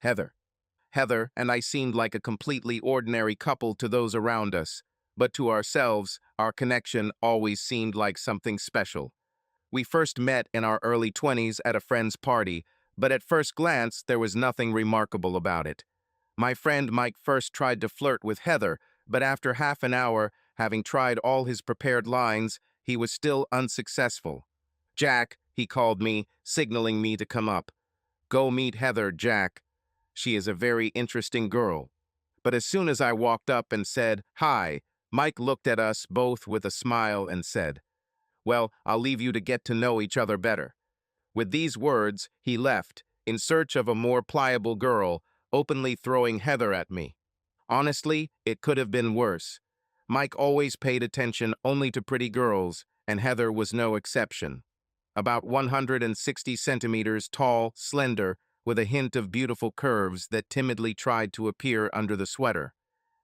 Heather. Heather and I seemed like a completely ordinary couple to those around us, but to ourselves, our connection always seemed like something special. We first met in our early 20s at a friend's party, but at first glance, there was nothing remarkable about it. My friend Mike first tried to flirt with Heather, but after half an hour, having tried all his prepared lines, he was still unsuccessful. Jack, he called me, signaling me to come up. Go meet Heather, Jack. She is a very interesting girl. But as soon as I walked up and said, hi, Mike looked at us both with a smile and said, well, I'll leave you to get to know each other better. With these words, he left, in search of a more pliable girl, openly throwing Heather at me. Honestly, it could have been worse. Mike always paid attention only to pretty girls, and Heather was no exception. About 160 centimeters tall, slender, with a hint of beautiful curves that timidly tried to appear under the sweater.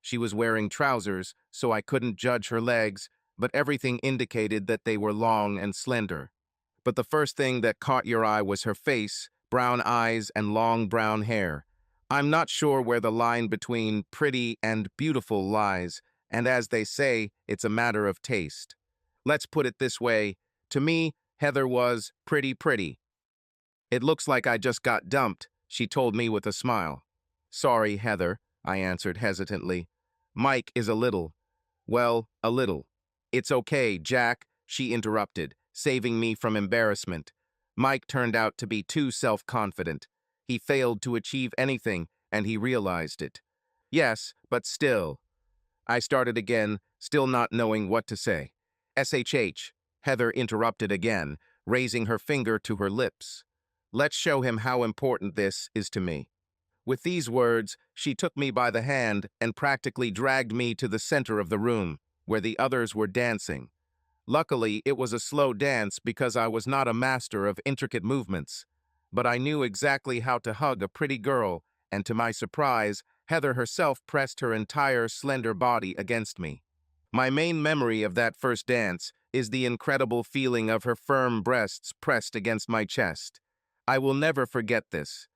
She was wearing trousers, so I couldn't judge her legs, but everything indicated that they were long and slender. But the first thing that caught your eye was her face, brown eyes, and long brown hair. I'm not sure where the line between pretty and beautiful lies, and as they say, it's a matter of taste. Let's put it this way. To me, Heather was pretty. It looks like I just got dumped, she told me with a smile. Sorry, Heather, I answered hesitantly. Mike is a little. Well, a little. It's okay, Jack, she interrupted, saving me from embarrassment. Mike turned out to be too self-confident. He failed to achieve anything, and he realized it. Yes, but still. I started again, still not knowing what to say. SHH, Heather interrupted again, raising her finger to her lips. Let's show him how important this is to me. With these words, she took me by the hand and practically dragged me to the center of the room, where the others were dancing. Luckily, it was a slow dance because I was not a master of intricate movements. But I knew exactly how to hug a pretty girl, and to my surprise, Heather herself pressed her entire slender body against me. My main memory of that first dance is the incredible feeling of her firm breasts pressed against my chest. I will never forget this.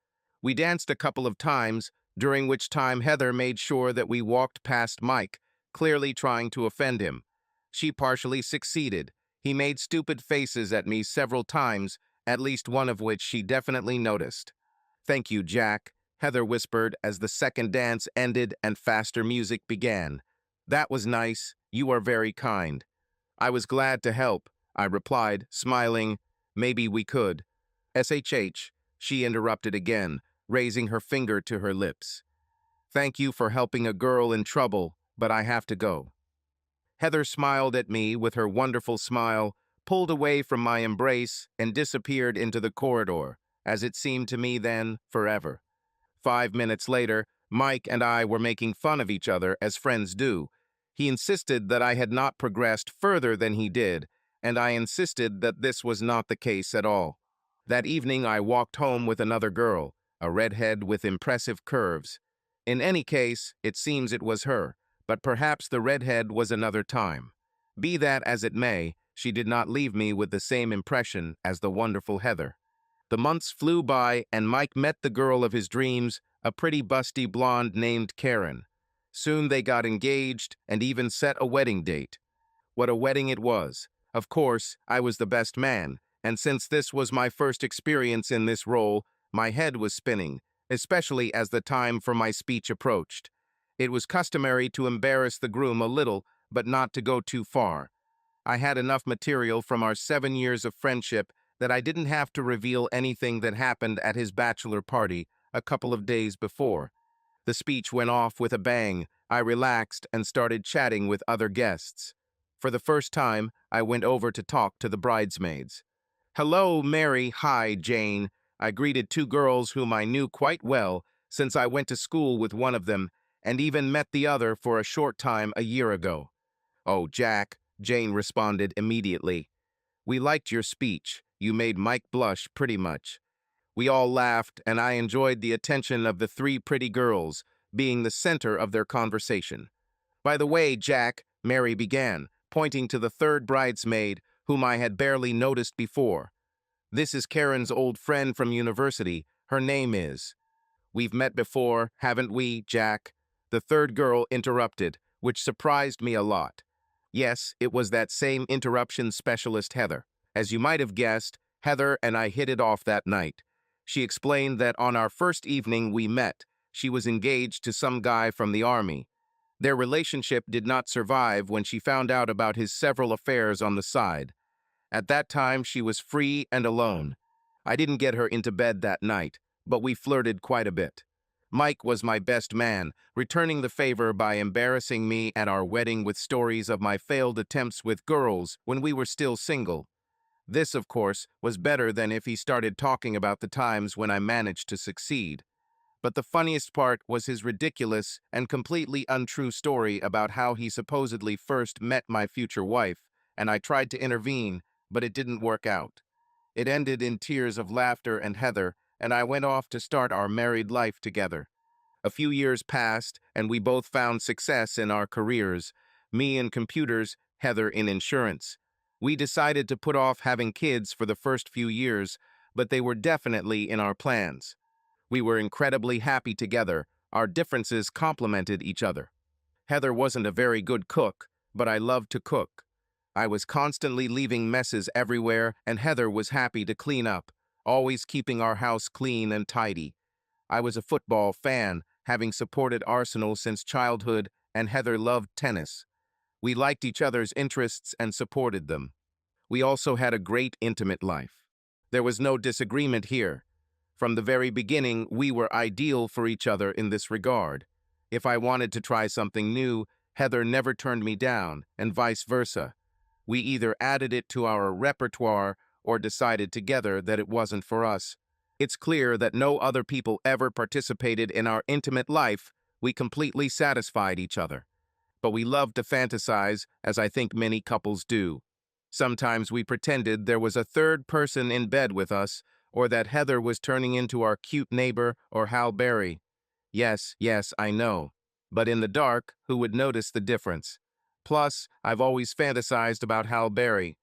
We danced a couple of times, during which time Heather made sure that we walked past Mike, clearly trying to offend him. She partially succeeded. He made stupid faces at me several times, at least one of which she definitely noticed. Thank you, Jack, Heather whispered as the second dance ended and faster music began. That was nice. You are very kind. I was glad to help, I replied, smiling. Maybe we could. SHH, she interrupted again, raising her finger to her lips. Thank you for helping a girl in trouble, but I have to go. Heather smiled at me with her wonderful smile, pulled away from my embrace, and disappeared into the corridor, as it seemed to me then, forever. 5 minutes later, Mike and I were making fun of each other, as friends do. He insisted that I had not progressed further than he did, and I insisted that this was not the case at all. That evening I walked home with another girl, a redhead with impressive curves. In any case, it seems it was her, but perhaps the redhead was another time. Be that as it may, she did not leave me with the same impression as the wonderful Heather. The months flew by, and Mike met the girl of his dreams, a pretty busty blonde named Karen. Soon they got engaged and even set a wedding date. What a wedding it was. Of course, I was the best man, and since this was my first experience in this role, my head was spinning, especially as the time for my speech approached. It was customary to embarrass the groom a little, but not to go too far. I had enough material from our 7 years of friendship that I didn't have to reveal anything that happened at his bachelor party a couple of days before. The speech went off with a bang. I relaxed and started chatting with other guests. For the first time, I went over to talk to the bridesmaids. Hello, Mary. Hi, Jane. I greeted two girls whom I knew quite well, since I went to school with one of them, and even met the other for a short time a year ago. Oh, Jack, Jane responded immediately. We liked your speech. You made Mike blush pretty much. We all laughed, and I enjoyed the attention of the three pretty girls, being the center of their conversation. By the way, Jack, Mary began, pointing to the third bridesmaid, whom I had barely noticed before. This is Karen's old friend from university. Her name is. We've met before, haven't we, Jack? The third girl interrupted, which surprised me a lot. Yes, it was that same interruption specialist Heather. As you might have guessed, Heather and I hit it off that night. She explained that on our first evening we met, she was engaged to some guy from the army. Their relationship did not survive when she found out about his several affairs on the side. At that time, she was free and alone. I didn't get her into bed that night, but we flirted quite a bit. Mike was my best man, returning the favor by embarrassing me at our wedding with stories of my failed attempts with girls when we were still single. This, of course, was better than if he started talking about the times when I managed to succeed. But the funniest part was his ridiculous and completely untrue story about how he supposedly first met my future wife, and I tried to intervene, but it didn't work out. It ended in tears of laughter and Heather, and I went off to start our married life together. A few years passed, and we both found success in our careers, me in computers, Heather in insurance. We decided to put off having kids for the first few years, but they were definitely in our plans. We were incredibly happy together. Our differences complemented each other. Heather wasn't a very good cook, but I loved to cook. I was constantly leaving messes everywhere, and Heather was happy to clean up, always keeping our house clean and tidy. I was a football fan, having supported Arsenal since childhood, and Heather loved tennis. We liked each other's interests and supported them. We also had a great intimate life. There was no disagreement here. From the very beginning, we were ideal for each other in this regard. If I wanted to try something new, Heather never turned me down, and vice versa. We either added it to our repertoire or decided together that it wasn't for us. It's clear that no other people ever participated in our intimate life. We completely satisfied each other. But we loved to fantasize, as I think many couples do. Sometimes we pretended there was a third person in bed with us, or that Heather was turning into our cute neighbor or Hal Berry. Yes, I know. But in the dark, who would notice the difference? Plus, I've always fantasized about Hal Berry,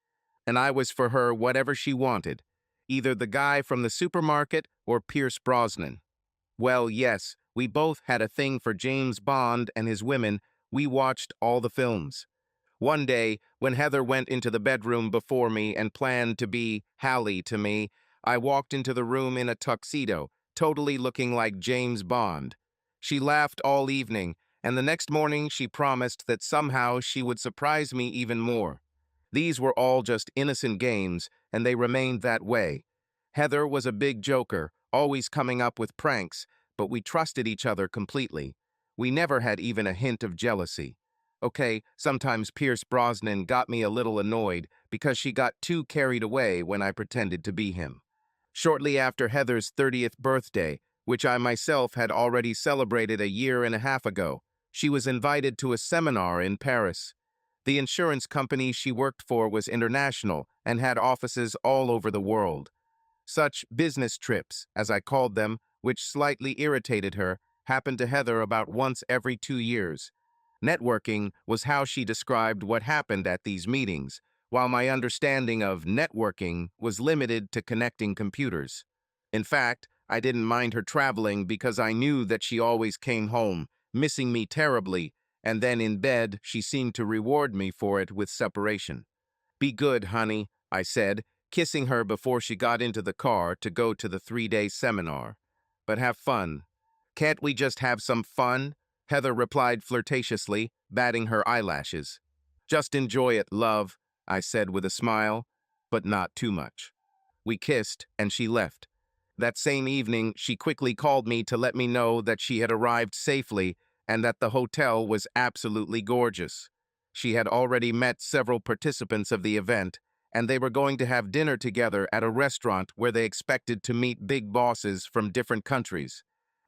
and I was for her whatever she wanted, either the guy from the supermarket or Pierce Brosnan. Well, yes, we both had a thing for James Bond and his women. We watched all the films. One day, when Heather went into the bedroom before me and planned to be Hallie to me, I walked into the room in a tuxedo, totally looking like James Bond. She laughed all evening, and the next morning she promised that somehow she would surprise me even more. These were all just innocent games, and they remained that way. Heather was a big joker, always coming up with pranks, but we trusted each other completely. We never had even a hint of jealousy. Okay, sometimes Pierce Brosnan got me a little annoyed because she got too carried away when I pretended to be him. Shortly after Heather's 30th birthday, which I myself had already celebrated a year and a half ago, she was invited to a seminar in Paris. The insurance company she worked for was international and had offices all over the world. Such business trips, as I called them, which slightly irritated her, happened to Heather about once every 2 years. Networking was how she described what happened at these meetings, while my understanding of networking was limited to connecting computers. In fact, I didn't mind her traveling because I knew that she always came home, missing me terribly, and then in bed she seemed to reward me for it with separation. "Be good, honey," I said, kissing her before she got into the car to go to the 3-day seminar. "But have fun." "Can't we just have some fun?" Heather replied flirtatiously, batting her eyelashes. "Just enjoy it, love," I said with a smile, but not too much. We kissed, and she left. That same evening, she quickly called me to let me know that she had arrived safely and that the hotel was absolutely gorgeous. She had already met several participants of the event, and they were going to have dinner together at a restaurant where they expected to meet big bosses from different countries.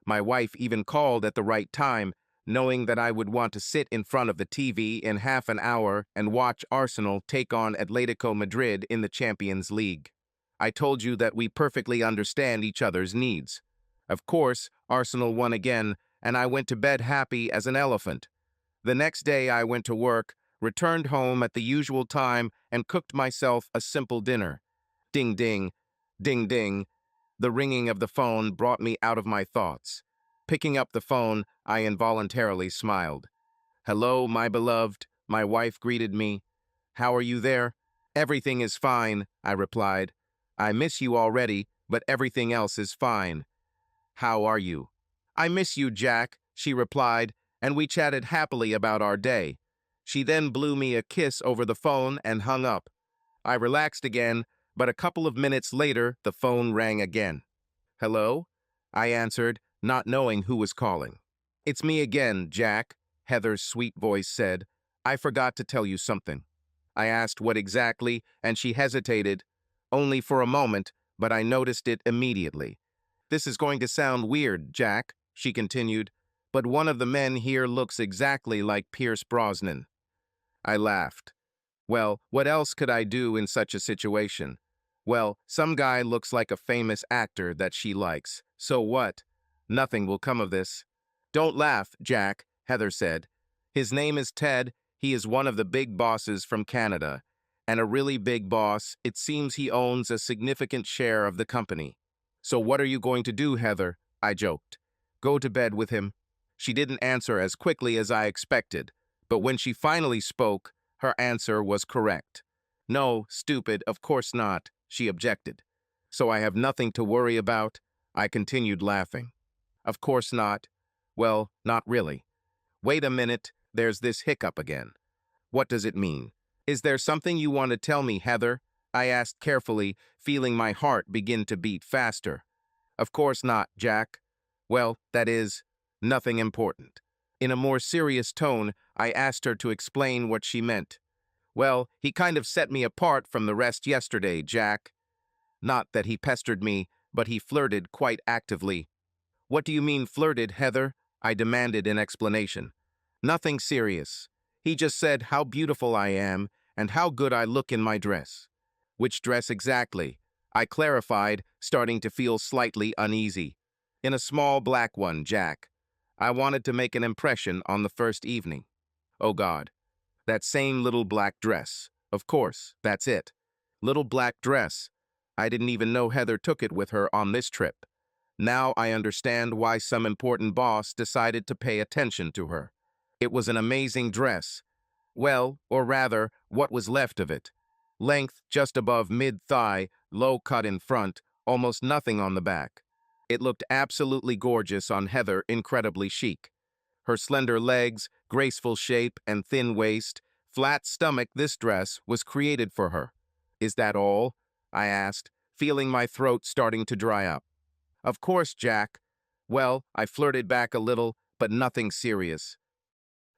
My wife even called at the right time, knowing that I would want to sit in front of the TV in half an hour and watch Arsenal take on Atletico Madrid in the Champions League. I told you that we perfectly understand each other's needs. Of course, Arsenal won again, and I went to bed happy as an elephant. The next day I went to work, returned home at the usual time, and cooked myself a simple dinner. Ding ding, ding ding. The ringing of the phone brought me out of my thoughts. Picking up the phone, I involuntarily smiled. "Hello, my beloved," my wife greeted me. "How are you there?" "Everything is fine," I replied. "I miss you already, but everything else is fine. How are you?" "I miss you, Jack," she replied, and we chatted happily about our day. She then blew me a kiss over the phone and hung up. I relaxed again, but a couple of minutes later, the phone rang again. "Hello?" I answered, not knowing who was calling. "It's me again, Jack," Heather's sweet voice said. "I forgot to tell you something." I asked what exactly, and she hesitated, only for a moment, but I noticed it immediately. "This is going to sound weird, Jack," she continued, "but one of the men here looks exactly like Pierce Brosnan." I laughed. Well, what else could I do in such a situation? Well, some guy looks like a famous actor that she likes. So what? Nothing will come of this. "Don't laugh, Jack," Heather said. "His name is Ted. He is one of the big bosses from Canada. And a really big boss, it seems he owns a significant share of the company." "So what are you going to do, Heather?" I joked. "Go to bed with him." She didn't answer as quickly as I expected, but when she finally spoke, her answer was correct. "No, stupid, of course not," she objected. "So I have nothing to worry about?" I continued laughing. "Of course not." "Well, not really." "Wait a minute, there's this hiccup again." "What does it mean?" "Is there something you want to tell me, Heather?" I asked carefully, feeling my heart begin to beat faster. "Of course not, Jack." "Well, that is, nothing important." In a more serious tone, I asked her to explain what she meant. "Well, he kind of set me apart from the rest yesterday, Jack. Not that he pestered me, but he flirted quite actively." "What do you mean flirted, Heather?" I demanded an explanation. "Nothing serious. He just said how beautiful I am and how good I look in my dress." "Which dress exactly?" I clarified, starting to feel slightly uneasy. "In a small black one, Jack. I wanted to make an impression on the first evening." "Oh God. That same little black dress. Of course, that's it. Little black dress. I didn't even know Heather took it with her on this trip. Now I understand why some important boss decided to pay attention to her. It was an amazing dress. Well, or rather, what was left of it. Length just above mid-thigh, low cut in front, almost nothing on the back. It looked absolutely gorgeous on Heather, incredibly chic. Her slender legs, graceful shape, and thin waist, flat stomach, this dress was created for her. "Is that all?" I asked, feeling my throat starting to dry up. "Of course, Jack." Well, I flirted back a little, but nothing serious.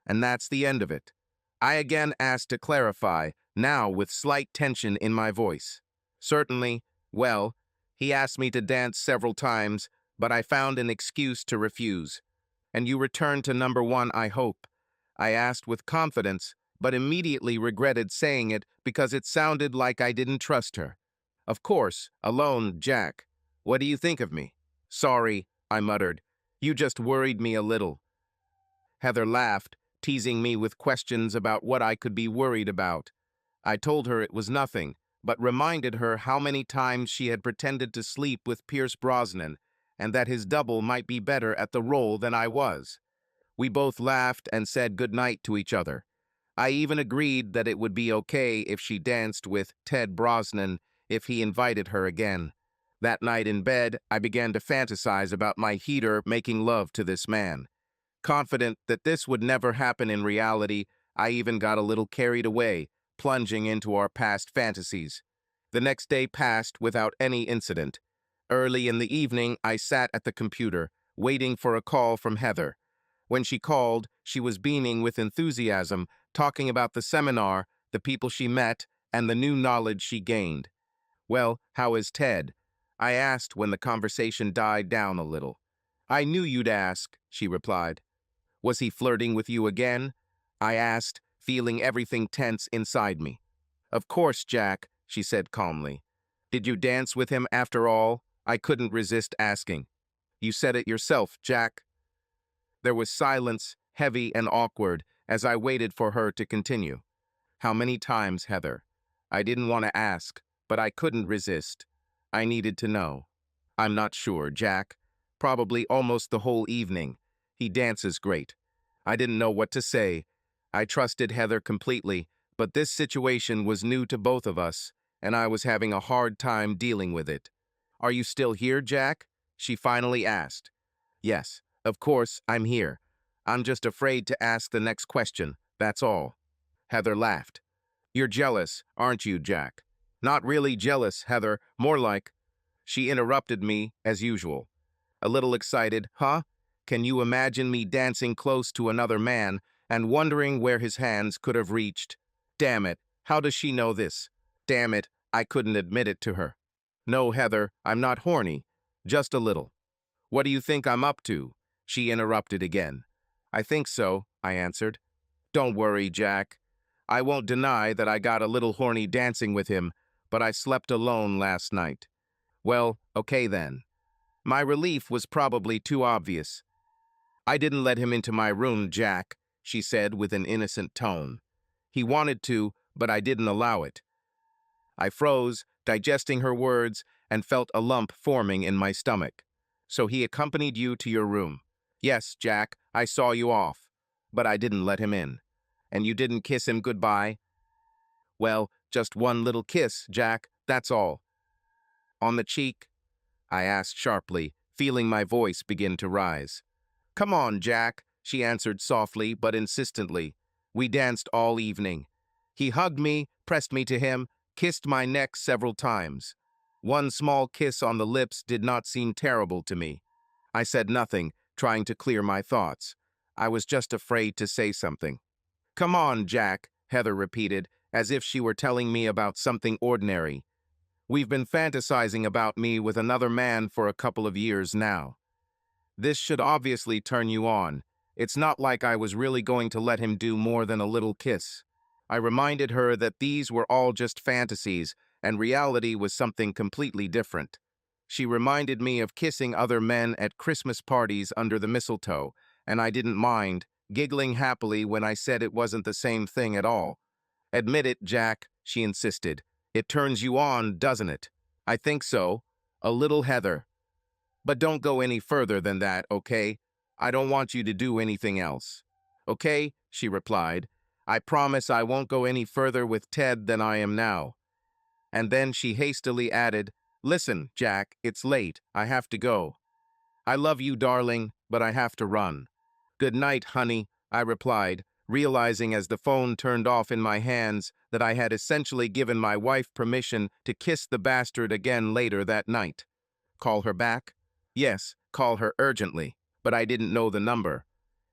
And that's the end of it. I again asked to clarify, now with slight tension in my voice. "Certainly. Well, he asked me to dance several times, but I found an excuse to refuse." "And you returned to number one, I hope?" I asked with confidence, but immediately regretted saying it because it sounded like I didn't trust her. "Of course, alone, Jack. What do you think of me?" "Sorry," I muttered. "You just worried me a little." Heather laughed, teasing me with questions about what I could be worried about. I told her it was nothing, but reminded her how many times she had pretended to sleep with Pierce Brosnan, and that his double might be better at the role than I was. We both laughed and said goodnight to each other. I even agreed that it would be okay if she danced with Ted Brosnan if he invited her again. That night in bed, I began to fantasize about my heater making love to this man. Confident that this would never happen in reality, I even got a little carried away, plunging into our past fantasies. The next day passed without any incident. Early in the evening, I sat at the computer, waiting for a call from Heather. When she called, she was beaming with enthusiasm, talking about the seminar, the people she met, and the new knowledge she gained. "Well, how is Ted?" I asked when the conversation died down a little. "I knew you'd ask," she replied. "Was he flirting with you again?" I asked, feeling everything tense inside me. "Of course, Jack," she said calmly. "Did you dance with him after all?" I couldn't resist asking. "You said it yourself, Jack." There was silence, heavy and awkward, as I waited for her to continue. "How many times, Heather?" I didn't want to ask, but I couldn't resist. I needed to know. "I'm not sure, Jack." probably almost the whole evening. He dances great. I didn't know what to say. I trusted Heather completely, but this situation was new to both of us, and I was having a hard time dealing with it. "Are you still here, Jack?" she finally asked. "Yes, of course, I'm here. I'm just afraid to ask the next question, that's all." Heather laughed. "You're jealous, aren't you, Jack?" "Not really jealous, Heather, more like—" She interrupted me, as usual. A little excited, "Huh? Can you imagine me dancing close to another man and wondering where his hands could have reached? Damn it, how does she know this? Damn it, I couldn't admit it to her." "No, Heather, I'm not horny. Just a little." "What do you think I'm up to?" She interrupted again. "I think so," I answered. "Don't worry, Jack. I won't deny that I got a little horny dancing with him, but I slept alone last night." "Well, okay then." My relief was probably too obvious. "I didn't let him into my room, Jack," she said with an innocent tone. "He wanted to, but I didn't allow it." I froze, digesting her words, and felt a lump forming in my stomach. "So he accompanied you to your room?" "Yes, Jack, I saw you off, but I didn't let him in." "And you didn't kiss him goodbye?" "Well, just one little kiss, Jack, that's all." "On the cheek?" I asked sharply, feeling my voice begin to rise. "Come on, Jack," she answered softly but insistently. "We danced all evening." He hugged me, pressed me to him, kissed my neck several times. One small kiss on the lips did not seem terrible to me. I said nothing, trying to clear my thoughts. I was just afraid to say something. "Come on, Jack," Heather repeated, as if she were telling me about something ordinary. "We've been fantasizing about me with another man for a couple of years now. This should obviously turn you on. It's not like I was really going to let him do more than a little kiss." I reminded her that these were all just fantasies, and reality was something completely different. She reminded me of kissing other men at Christmas parties under the mistletoe, and I didn't mind, giggling happily when I said it wasn't the same thing at all. "Admit it, Jack," she insisted. "It turns you on, doesn't it?" "I think so. A little, Heather. But don't go any further than that, okay? I don't want you to do anything else." "Okay," she replied. "I promise I won't go any further with Ted than I am now." And then she hastily added, "Listen, Jack, it's late. I have to go." "I love you, darling, but I have to run." "Good night, honey," I replied, realizing as the phone turned off in my hands that I had essentially given my wife permission to kiss the bastard again later that night. Call her back? Yes, call her urgently, but I didn't know the number.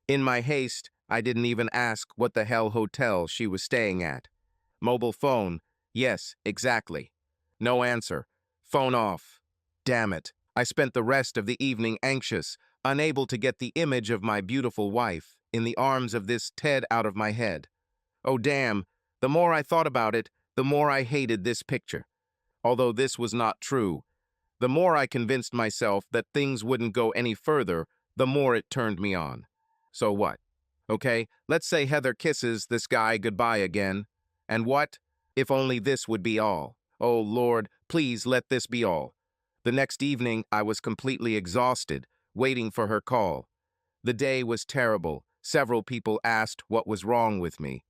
In my haste, I didn't even ask what the hell hotel she was staying at. Mobile phone, yes, exactly. No answer. Phone off. Damn it. I spent the rest of the evening anxious, unable to get the image of my beautiful wife in the arms of this Ted out of my head. Oh damn, the more I thought about it, the more I hated this picture. Although this was not true, the more I convinced myself that things wouldn't go any further, the more it turned me on. So what? Okay, let's say Heather kisses this guy goodbye again. And what? If only this would be all. Oh Lord, please let this be all. The next evening, I was completely exhausted, waiting for her call. The day was terrible. Several people asked what was wrong with me.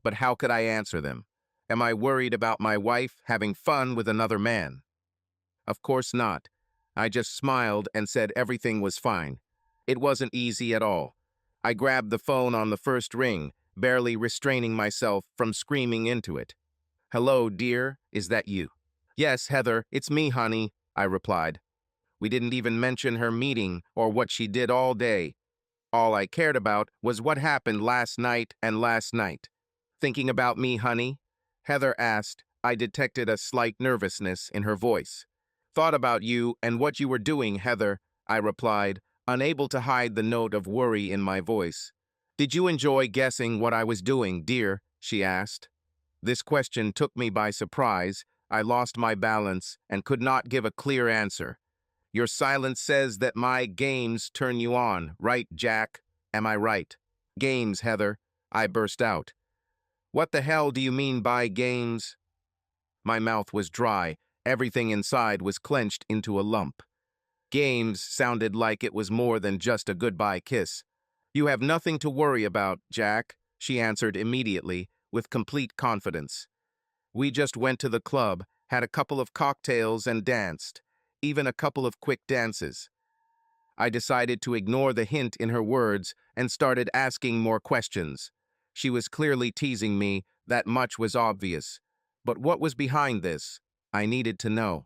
But how could I answer them? Am I worried about my wife having fun with another man? Of course not. I just smiled and said everything was fine. It wasn't easy at all. I grabbed the phone on the first ring, barely restraining myself from screaming into it. "Hello, dear, is that you?" "Yes, Heather, it's me, honey," I replied. We didn't even mention her meeting or what she did all day. All I cared about was what happened last night and last night. "Thinking about me, honey?" Heather asked. I detected a slight nervousness in her voice. "Thought about you and what you were doing, Heather," I replied, unable to hide the note of worry in my voice. "Did you enjoy guessing what I was doing, dear?" she asked. This question took me by surprise. I lost my balance and could not give a clear answer. "Your silence says that my games turn you on, right, Jack? Am I right?" "Games, Heather," I burst out. "What the hell do you mean by games?" My mouth was dry. Everything inside was clenched into a lump. Games sounded like it was more than just a goodbye kiss. You have nothing to worry about, Jack, she answered immediately, with complete confidence. We just went to the club, had a couple of cocktails and danced, even a couple of quick dances. I decided to ignore the hint in her words and started asking more questions. She was clearly teasing me, that much was obvious. But what was behind this? I needed to know.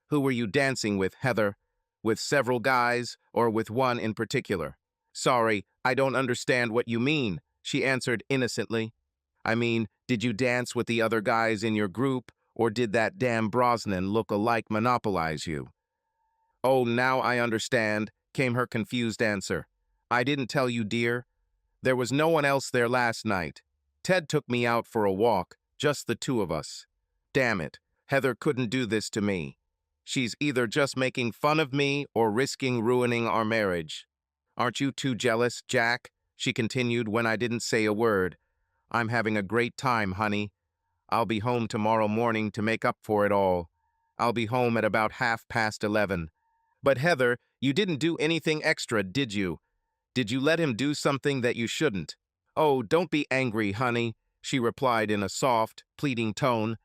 Who were you dancing with, Heather? With several guys, or with one in particular? Sorry, I don't understand what you mean, she answered innocently. I mean, did you dance with the other guys in your group, or did that damn Brosnan look-alike monopolize you? Oh, now I understand, came her confused answer. I didn't tell you, dear. There was no one else there last night. Ted took me out for a walk, just the two of us. Damn it, Heather couldn't do this to me. She's either just making fun of me or risking ruining our marriage. Aren't you too jealous, Jack? She continued when I didn't say a word. I'm having a great time, honey. I'll be home tomorrow morning to make up for it all. I'll be home at about 11:30. But Heather, you didn't do anything extra, did you? Did you let him do something that you shouldn't? Oh, don't be angry, honey, she replied in a soft, pleading tone.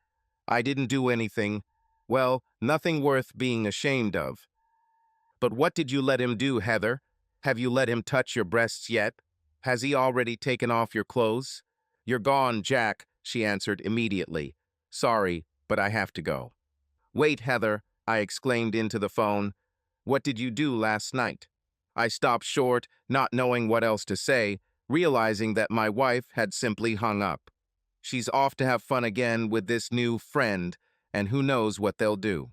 I didn't do anything. Well, nothing worth being ashamed of. But what did you let him do, Heather? Have you let him touch your breasts yet? Has he already taken off your clothes? You're gone, Jack, she answered immediately. Sorry, but I have to go. Wait, Heather, I exclaimed into the phone. What did you do last night? I stopped short, not knowing what else to say, realizing that my wife had simply hung up. She's off to have fun again with this new friend, and who knows what they'll do.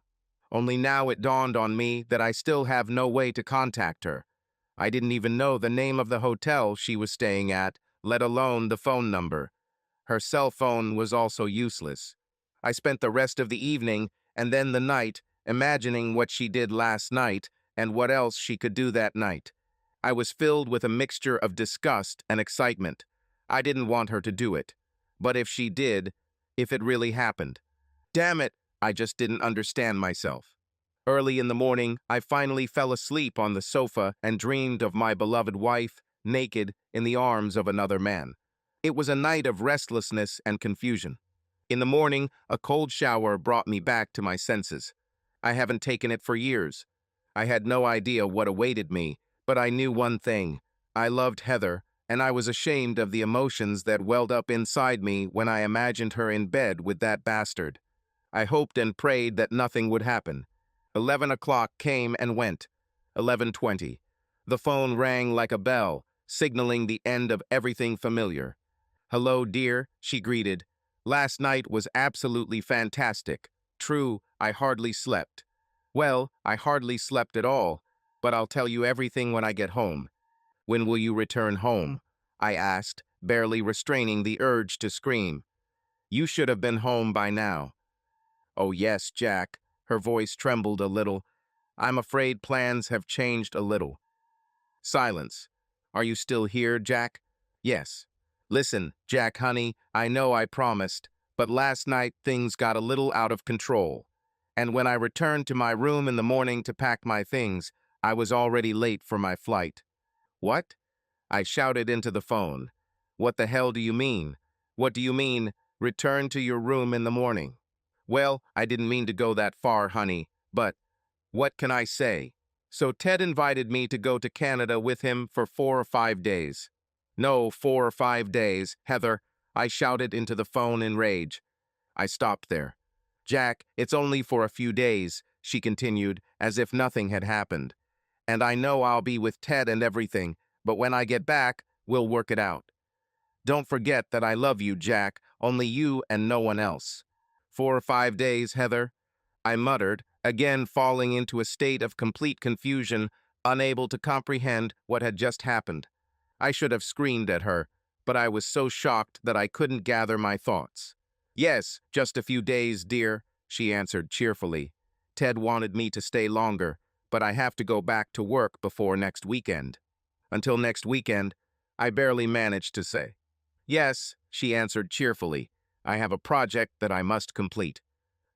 Only now it dawned on me that I still have no way to contact her. I didn't even know the name of the hotel she was staying at, let alone the phone number. Her cell phone was also useless. I spent the rest of the evening and then the night imagining what she did last night and what else she could do that night. I was filled with a mixture of disgust and excitement. I didn't want her to do it. But if she did, if it really happened. Damn it, I just didn't understand myself. Early in the morning, I finally fell asleep on the sofa and dreamed of my beloved wife, naked, in the arms of another man. It was a night of restlessness and confusion. In the morning, a cold shower brought me back to my senses. I haven't taken it for years. I had no idea what awaited me, but I knew one thing. I loved Heather, and I was ashamed of the emotions that welled up inside me when I imagined her in bed with that bastard. I hoped and prayed that nothing would happen. 11 o'clock came and went. 11:20. The phone rang like a bell, signaling the end of everything familiar. Hello, dear, she greeted. Last night was absolutely fantastic. True, I hardly slept. Well, I hardly slept at all, but I'll tell you everything when I get home. When will you return home? I asked, barely restraining the urge to scream. You should have been home by now. Oh yes, Jack. Her voice trembled a little. I'm afraid plans have changed a little. Silence. Are you still here, Jack? Yes. Listen, Jack, honey, I know I promised, but last night things got a little out of control. And when I returned to my room in the morning to pack my things, I was already late for my flight. What? I shouted into the phone. What the hell do you mean? What do you mean, return to your room in the morning? Well, I didn't mean to go that far, honey, but what can I say? So Ted invited me to go to Canada with him for 4 or 5 days. No, 4 or 5 days, Heather, I shouted into the phone in rage. I stopped there. Jack, it's only for a few days, she continued, as if nothing had happened. And I know I'll be with Ted and everything, but when I get back, we'll work it out. Don't forget that I love you, Jack, only you and no one else. 4 or 5 days, Heather, I muttered, again falling into a state of complete confusion, unable to comprehend what had just happened. I should have screamed at her, but I was so shocked that I couldn't gather my thoughts. Yes, just a few days, dear, she answered cheerfully. Ted wanted me to stay longer, but I have to go back to work before next weekend. Until next weekend, I barely managed to say. Yes, she answered cheerfully. I have a project that I must complete.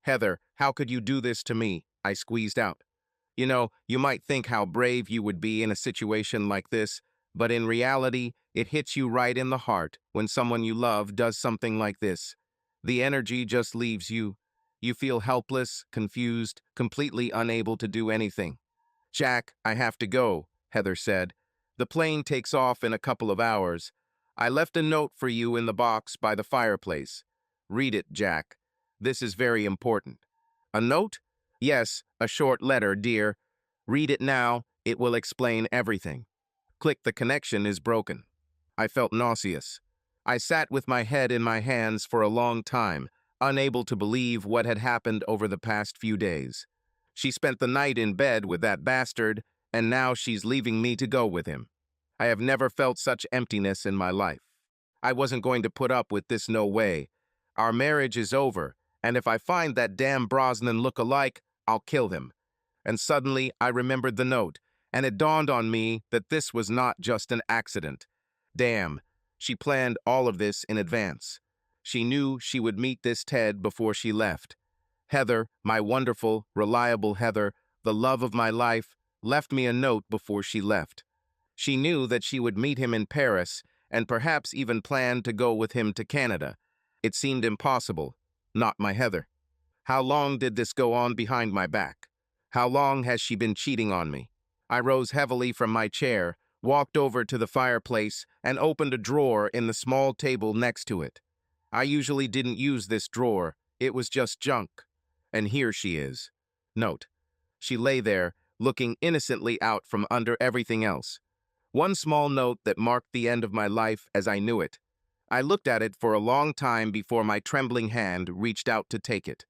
Heather, how could you do this to me? I squeezed out. You might think how brave you would be in a situation like this, but in reality, it hits you right in the heart when someone you love does something like this. The energy just leaves you. You feel helpless, confused, completely unable to do anything. "Jack, I have to go," Heather said. "The plane takes off in a couple of hours. I left a note for you in the box by the fireplace. Read it, Jack. This is very important." "A note?" "Yes, a short letter, dear. Read it now. It will explain everything." Click, the connection is broken. I felt nauseous. I sat with my head in my hands for a long time, unable to believe what had happened over the past few days. She spent the night in bed with that bastard, and now she's leaving me to go with him. I have never felt such emptiness in my life. I wasn't going to put up with this, no way. Our marriage is over, and if I find that damn Brosnan look-alike, I'll kill him. And suddenly I remembered the note, and it dawned on me that this was not just an accident. Damn, she planned all of this in advance. She knew she would meet this Ted before she left. Heather, my wonderful, reliable Heather, the love of my life, left me a note before she left. She knew that she would meet him in Paris and perhaps even planned to go with him to Canada. It seemed impossible. Not my Heather. How long did this go on behind my back? How long has she been cheating on me? I rose heavily from my chair, walked over to the fireplace, and opened a drawer in the small table next to it. I usually didn't use this drawer. It was just junk. And here she is. Note. She lay there, looking innocently out from under everything else. One small note that marked the end of my life as I knew it. I looked at it for a long time before my trembling hand reached out to take it.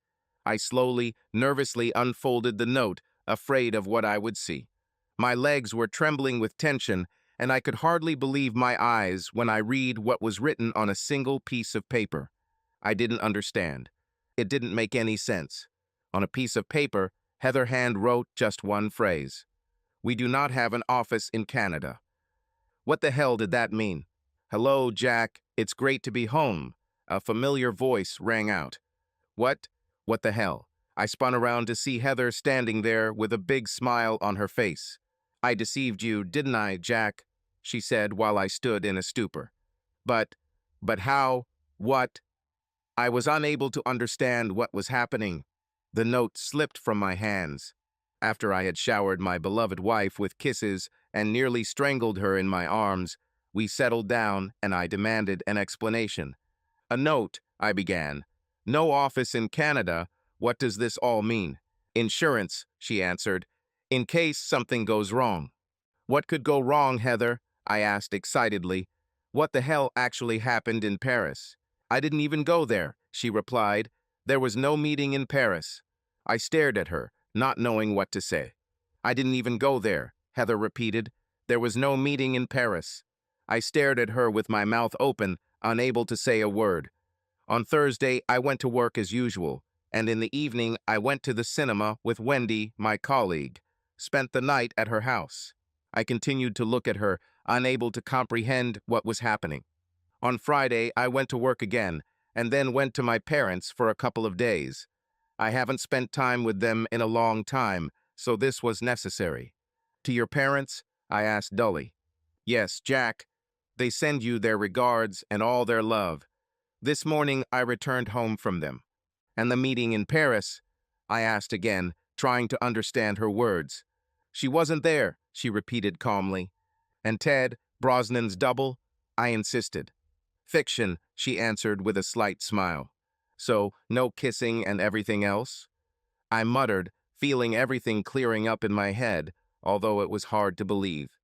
I slowly, nervously unfolded the note, afraid of what I would see. My legs were trembling with tension, and I could hardly believe my eyes when I read what was written on a single piece of paper. I didn't understand. It didn't make any sense. On a piece of paper, Heather Hand wrote just one phrase. "We do not have an office in Canada." What the hell did that mean? "Hello, Jack. It's great to be home." A familiar voice rang out. What? What the hell? I spun around to see Heather standing there with a big smile on her face. "I deceived you, didn't I, Jack?" she said while I stood in a stupor. But how? What? I was unable to understand what was happening. The note slipped from my hands. After I had showered my beloved wife with kisses and nearly strangled her in my arms, we settled down and I demanded an explanation. "A note," I began. "No office in Canada. What does this all mean?" "Insurance," she answered, "in case something goes wrong." "What could go wrong, Heather?" I asked excitedly. "What the hell actually happened in Paris?" "I didn't even go there," she replied. "There was no meeting in Paris." I stared at her, not knowing what to say. "I didn't even go there," Heather repeated. "There was no meeting in Paris." I stared at her with my mouth open, unable to say a word. On Thursday, I went to work as usual, and in the evening, I went to the cinema with Wendy, my colleague. Spent the night at her house. I continued to look at her, unable to comprehend what was happening. On Friday, I went to work again, and then went to my parents for a couple of days. I haven't spent time with them in a long time, so this was necessary. "To your parents?" I asked dully. "Yes, Jack. They send you their regards and all their love. This morning I returned home from them." "And the meeting in Paris?" I asked again, trying to understand her words. "She wasn't there," she repeated calmly. "And Ted, Brosnan's double?" I insisted. "Fiction," she answered with a slight smile. "So, no kissing and everything else?" I muttered, feeling everything clearing up in my head, although it was hard to believe.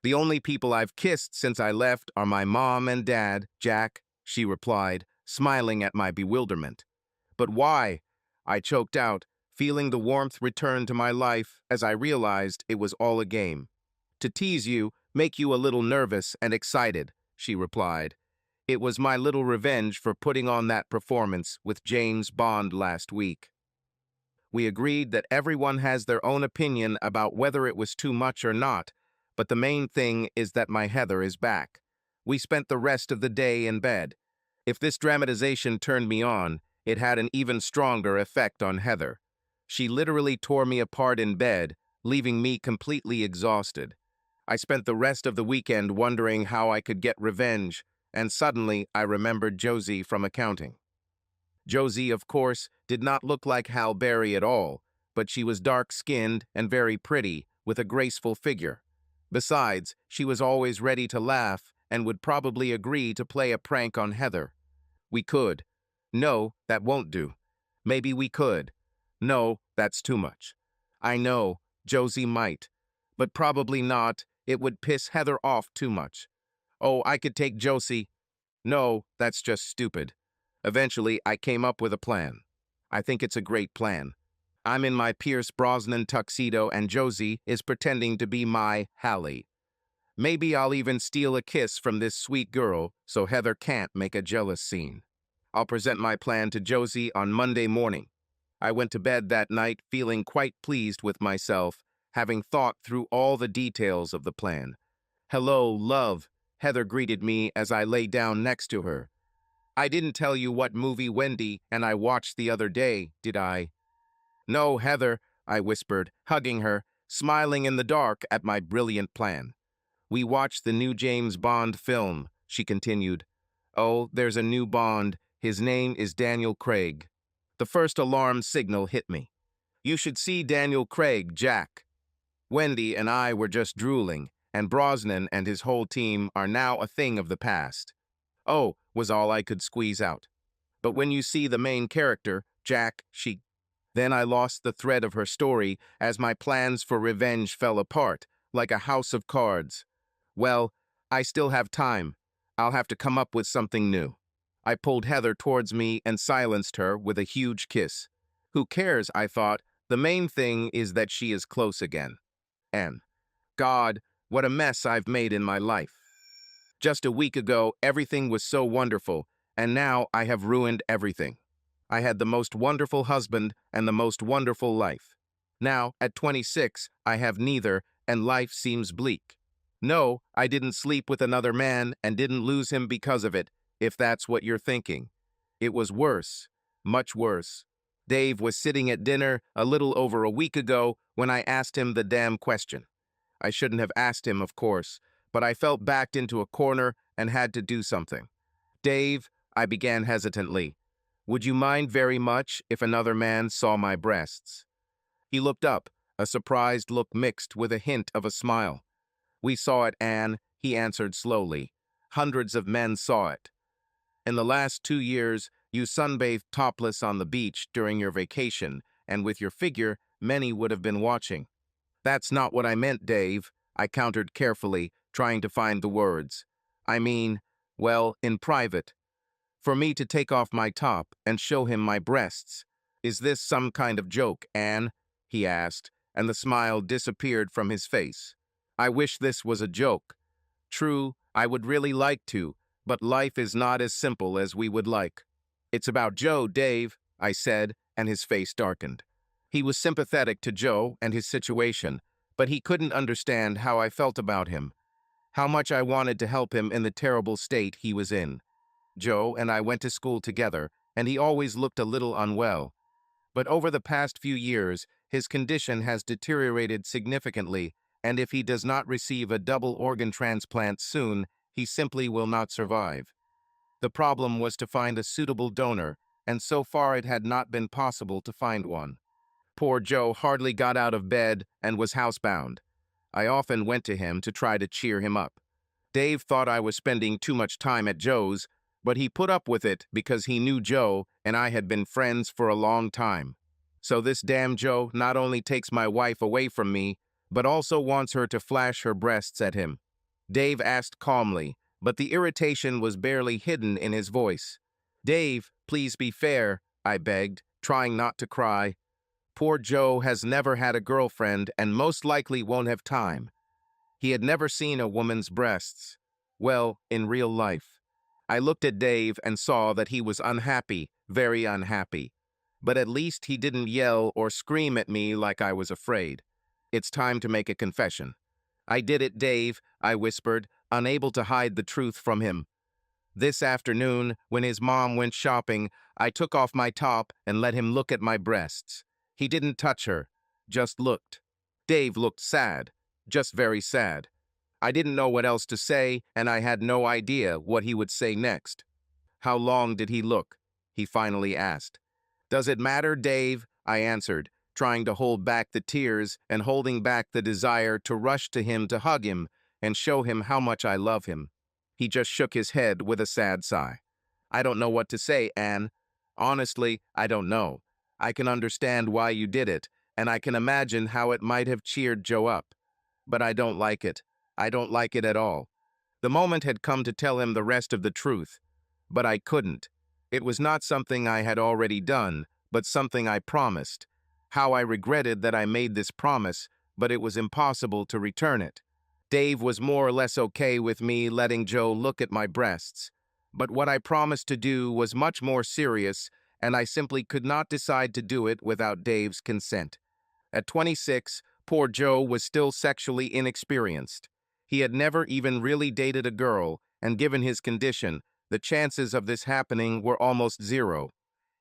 "The only people I've kissed since I left are my mom and dad, Jack," she replied, smiling at my bewilderment. "But why?" I choked out, feeling the warmth return to my life as I realized it was all a game. "To tease you, make you a little nervous and excited," she replied. "It was my little revenge for putting on that performance with James Bond last week." We agreed that everyone has their own opinion about whether it was too much or not, but the main thing is that my Heather is back. We spent the rest of the day in bed. If this dramatization turned me on, it had an even stronger effect on Heather. She literally tore me apart in bed, leaving me completely exhausted. I spent the rest of the weekend wondering how I could get revenge, and suddenly I remembered Josie from accounting. Josie, of course, did not look like Hal Berry at all, but she was dark-skinned and very pretty, with a graceful figure. Besides, she was always ready to laugh and would probably agree to play a prank on Heather. We could. No, that won't do. Maybe we could. No, that's too much. I know, Josie might. But probably not. It would piss Heather off too much. Oh, I could take Josie. No, that's just stupid. Eventually, I came up with a plan. I think it's a great plan. I'm in my Pierce Brosnan tuxedo and Josie is pretending to be my Hallie. Maybe I'll even steal a kiss from this sweet girl so Heather can't make a jealous scene. I'll present my plan to Josie on Monday morning. I went to bed that night feeling quite pleased with myself, having thought through all the details of the plan. "Hello, love," Heather greeted me as I lay down next to her. "I didn't tell you what movie Wendy and I watched the other day, did I?" "No, Heather," I whispered, hugging her, smiling in the dark at my brilliant plan. "We watched the new James Bond film," she continued. "Oh, there's a new Bond. His name is Daniel Craig." The first alarm signal hit me. "You should see Daniel Craig, Jack." Wendy and I were just drooling, and Brosnan and his whole team are now a thing of the past. "Oh," was all I could squeeze out. "But when you see the main character, Jack, she—" Then I lost the thread of her story as my plans for revenge fell apart, like a house of cards. "Well, I still have time. I'll have to come up with something new." I pulled Heather towards me and silenced her with a huge kiss. Who cares, I thought. The main thing is that she is close again. And, God, what a mess I've made in my life. Just a week ago, everything was so wonderful, and now I have ruined everything. I had the most wonderful husband and the most wonderful life. Now, at 26, I have neither, and life seems bleak. No, I didn't sleep with another man and didn't lose him because of it, if that's what you're thinking. It was worse, much worse. Dave was sitting at dinner a little over a week ago when I asked him the damn question. I shouldn't have asked him, of course, but I felt backed into a corner and had to do something. "Dave," I began hesitantly, "would you mind very much if another man saw my breasts?" He looked up, a surprised look mixed with a hint of a smile. "We saw it, Anne," he answered slowly. "Hundreds of men saw it. In the last 2 years, you sunbathed topless on the beach during your vacation, and with your figure, many would have been watching." "That's not what I meant, Dave," I countered carefully, trying to find the words. "I mean, well, in private. For me to take off my top and show him my breasts. Is this some kind of joke, Anne?" he asked, and the smile disappeared from his face. "I wish this was a joke. True, I would really like to, but life is not as simple as we would like." "It's about Joe, Dave," I said, and his face darkened. He was sympathetic to Joe and his situation, but he couldn't understand how I felt about him, how much I wanted to help him in the terrible state he was in. Joe and I went to school together, and he always looked a little unwell. But over the past few years, his condition has deteriorated significantly, and if he does not receive a double organ transplant soon, he simply will not survive. The problem was to find a suitable donor, and so far it had not been possible to find one. Poor Joe hardly got out of bed and was housebound. I often went to him to try to cheer him up. Dave thought I was spending too much time at Joe's, but he put up with it because he knew Joe and I had been friends for a long time. So this damn Joe not only takes my wife away from me, but also wants her to flash her breasts at him. Dave asked calmly, but the irritation was barely hidden in his voice. "Dave, please be fair," I begged, trying not to cry. "Poor Joe has never had a girlfriend and most likely won't have time." He had never seen a woman's breasts. Well, in real life. I looked at Dave and saw that he was unhappy, very unhappy. But at least he didn't yell or scream at me like I was afraid. "It's time to make a confession." "I did it, Dave," I whispered, unable to hide the truth from him. This afternoon, when his mom went shopping, I took off my top and let him look at my breasts. He didn't touch her, just looked. Dave looked sad, just very sad. I didn't know what else to say, and I had no idea what he would say next. How long did he look? He finally asked. Does it matter, Dave? I answered, trying to hold back the tears and holding back the desire to rush to him to hug him and show him how much I love him. He just shook his head with a sad sigh. I don't know what to say, Anne. Honestly, I don't know. I can understand why you did it, and I can imagine how it might have cheered Joe up. But I don't like it. I don't like it at all. The moment had come to tell him the rest of the truth, but I couldn't. It was not something I had already done, but something I promised. How I regretted that I made this promise, but it was impossible to return it. Dave was more or less okay with me letting Joe look at my breasts, but what I promised to do was much more serious, and I simply could not decide to do it without Dave's consent. At 26, poor Joe was still sexually inexperienced. He had never even really dated a girl, and given his condition, the chances of this happening were almost zero.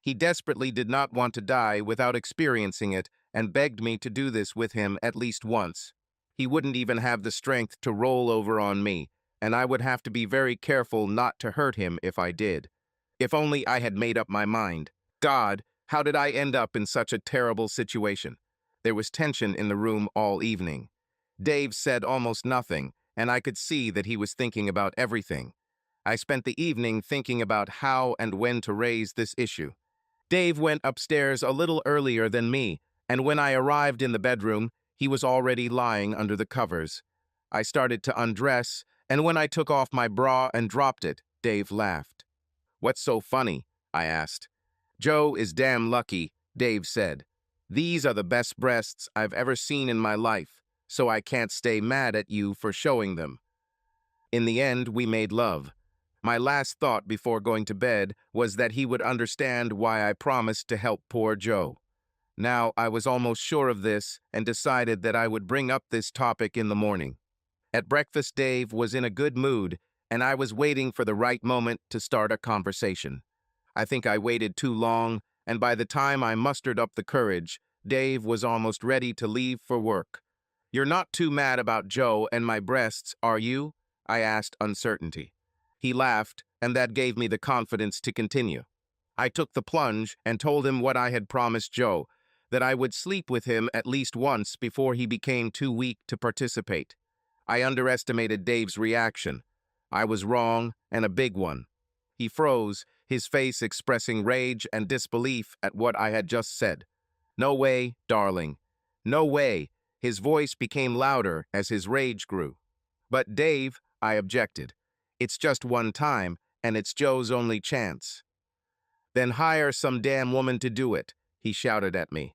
He desperately did not want to die without experiencing it and begged me to do this with him at least once. He wouldn't even have the strength to roll over on me, and I would have to be very careful not to hurt him if I did. If only I had made up my mind. God, how did I end up in such a terrible situation? There was tension in the room all evening. Dave said almost nothing, and I could see that he was thinking about everything. I spent the evening thinking about how and when to raise this issue. Dave went upstairs a little earlier than me, and when I arrived in the bedroom, he was already lying under the covers. I started to undress, and when I took off my bra and dropped it, Dave laughed. What's so funny? I asked. Joe is damn lucky, Dave said. These are the best breasts I've ever seen in my life, so I can't stay mad at you for showing them. In the end, we made love. My last thought before going to bed was that he would understand why I promised to help poor Joe. Now, I was almost sure of this and decided that I would bring up this topic in the morning. At breakfast, Dave was in a good mood, and I was waiting for the right moment to start a conversation. I think I waited too long, and by the time I mustered up the courage, Dave was almost ready to leave for work. You're not too mad about Joe and my breasts, are you? I asked, uncertainty. He laughed, and that gave me the confidence to continue. I took the plunge and told him what I had promised Joe, that I would sleep with him at least once before he became too weak to participate. I underestimated Dave's reaction. I was wrong, and a big one. He froze, his face expressing rage and disbelief at what I had just said. No way, darling. No way. His voice became louder as his rage grew. But Dave, I objected. It's just one time, and it's Joe's only chance. Then hire some damn woman to do it, he shouted at me.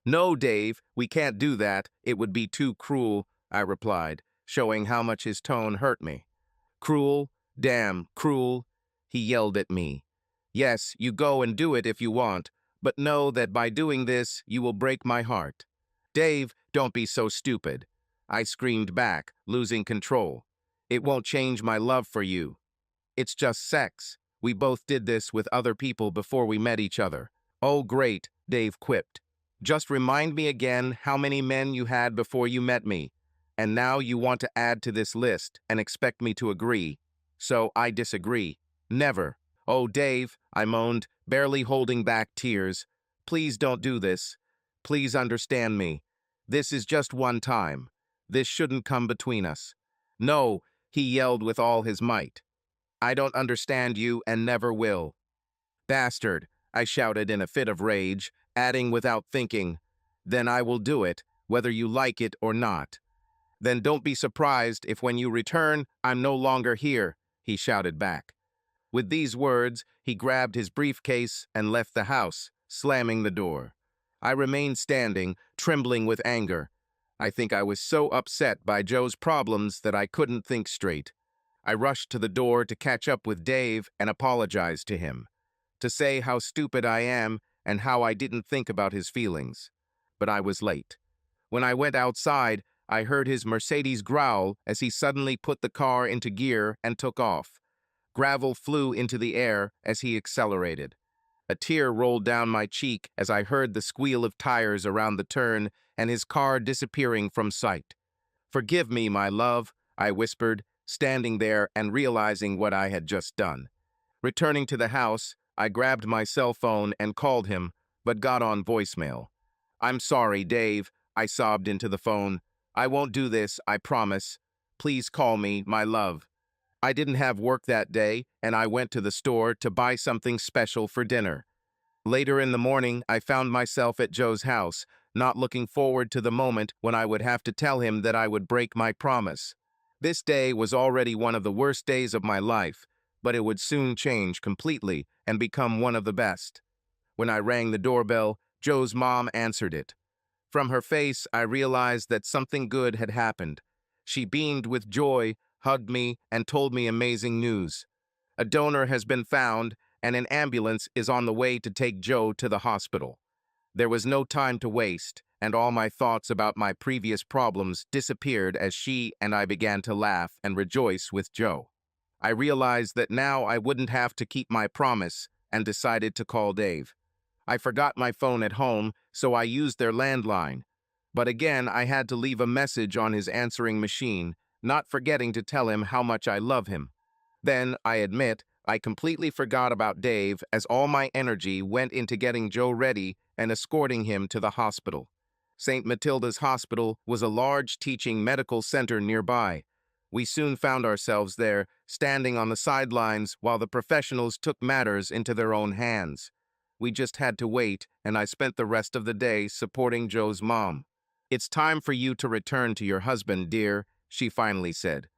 No, Dave, we can't do that. It would be too cruel, I replied, showing how much his tone hurt me. Cruel? Damn, cruel, he yelled at me. Yes, you go and do it if you want, but know that by doing this, you will break my heart. Dave, don't be so stupid. I screamed back, losing control. It won't change my love for you. It's just sex. We both did this with other people before we met each other. Oh, great, Dave quipped. Just remind me again how many men you had before you met me. And now you want to add to this list and expect me to agree. So I disagree. Never. Oh, Dave, I moaned, barely holding back tears. Please don't do this. Please understand me. This is just one time. This shouldn't come between us. No, he yelled with all his might. I don't understand you and never will. Bastard, I shouted in a fit of rage, adding without thinking, then I will do it, whether you like it or not. Then don't be surprised if when you return, I'm no longer here, he shouted back. With these words, he grabbed his briefcase and left the house, slamming the door. I remained standing, trembling with anger. I think I was so upset by Joe's problems that I couldn't think straight. I rushed to the door to catch up with Dave and apologize to him, to say how stupid I am and how I didn't think about his feelings. But I was late. When I went outside, I heard his Mercedes growl as he suddenly put the car into gear and took off. Gravel flew into the air as he accelerated. A tear rolled down my cheek as I heard the squeal of tires around the turn and his car disappearing from sight. "Forgive me, my love," I whispered, standing there and realizing what I had just done. Returning to the house, I grabbed my cell phone and called him, but got on voicemail. "I'm sorry, Dave," I sobbed into the phone. "I won't do this, I promise. Please call me, my love." I didn't have work that day, and I went to the store to buy something special for dinner. Later in the morning, I found myself at Joe's house, not looking forward to the moment when I would have to tell him that I would break my promise. This day was already one of the worst days of my life, but it would soon change completely and become one of the best. When I rang the doorbell, Joe's mom answered it. From her face, I realized that something good had happened. She beamed with joy, hugged me, and told me amazing news. A donor has been found, and an ambulance is on the way to take Joe to the hospital. There was no time to waste, and all my thoughts about my previous problems disappeared as she and I began to laugh and rejoice with Joe. I realized that now I wouldn't have to keep my promise and decided to call Dave. I forgot my phone at home, so I used their landline. But again, I had to leave a message on his answering machine, not forgetting to tell him how much I love him. Then, I admit, I completely forgot about Dave as all my energy went into getting Joe ready and escorting him to the hospital. St. Matilda's Hospital was a large teaching medical center nearby. We soon found ourselves there, standing on the sidelines while the professionals took matters into their own hands. We just had to wait, and I spent the rest of the day supporting Joe's mom. "It's time for you to return to your husband, dear," she finally said.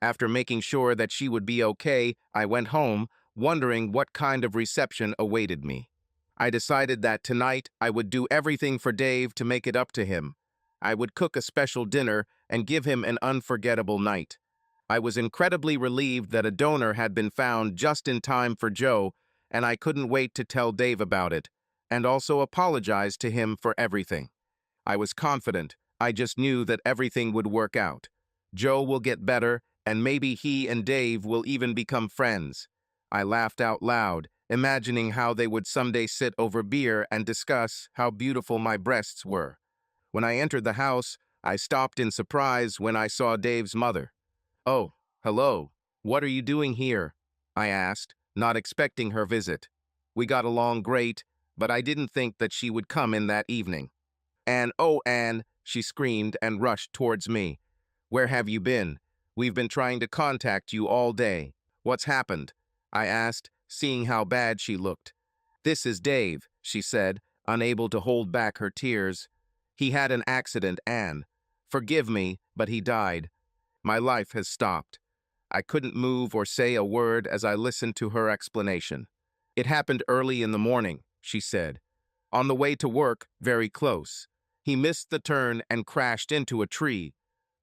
After making sure that she would be okay, I went home, wondering what kind of reception awaited me. I decided that tonight I would do everything for Dave to make it up to him. I would cook a special dinner and give him an unforgettable night. I was incredibly relieved that a donor had been found just in time for Joe, and I couldn't wait to tell Dave about it, and also apologize to him for everything. I was confident. I just knew that everything would work out. Joe will get better, and maybe he and Dave will even become friends. I laughed out loud, imagining how they would someday sit over beer and discuss how beautiful my breasts were. When I entered the house, I stopped in surprise when I saw Dave's mother. "Oh, hello. What are you doing here?" I asked, not expecting her visit. We got along great, but I didn't think that she would come in that evening. "Anne, oh, Anne," she screamed and rushed towards me. "Where have you been? We've been trying to contact you all day. What's happened?" I asked, seeing how bad she looked. "This is Dave," she said, unable to hold back her tears. "He had an accident, Anne. Forgive me, but he died. My life has stopped." I couldn't move or say a word as I listened to her explanation. "It happened early in the morning," she said. "On the way to work, very close. He missed the turn and crashed into a tree.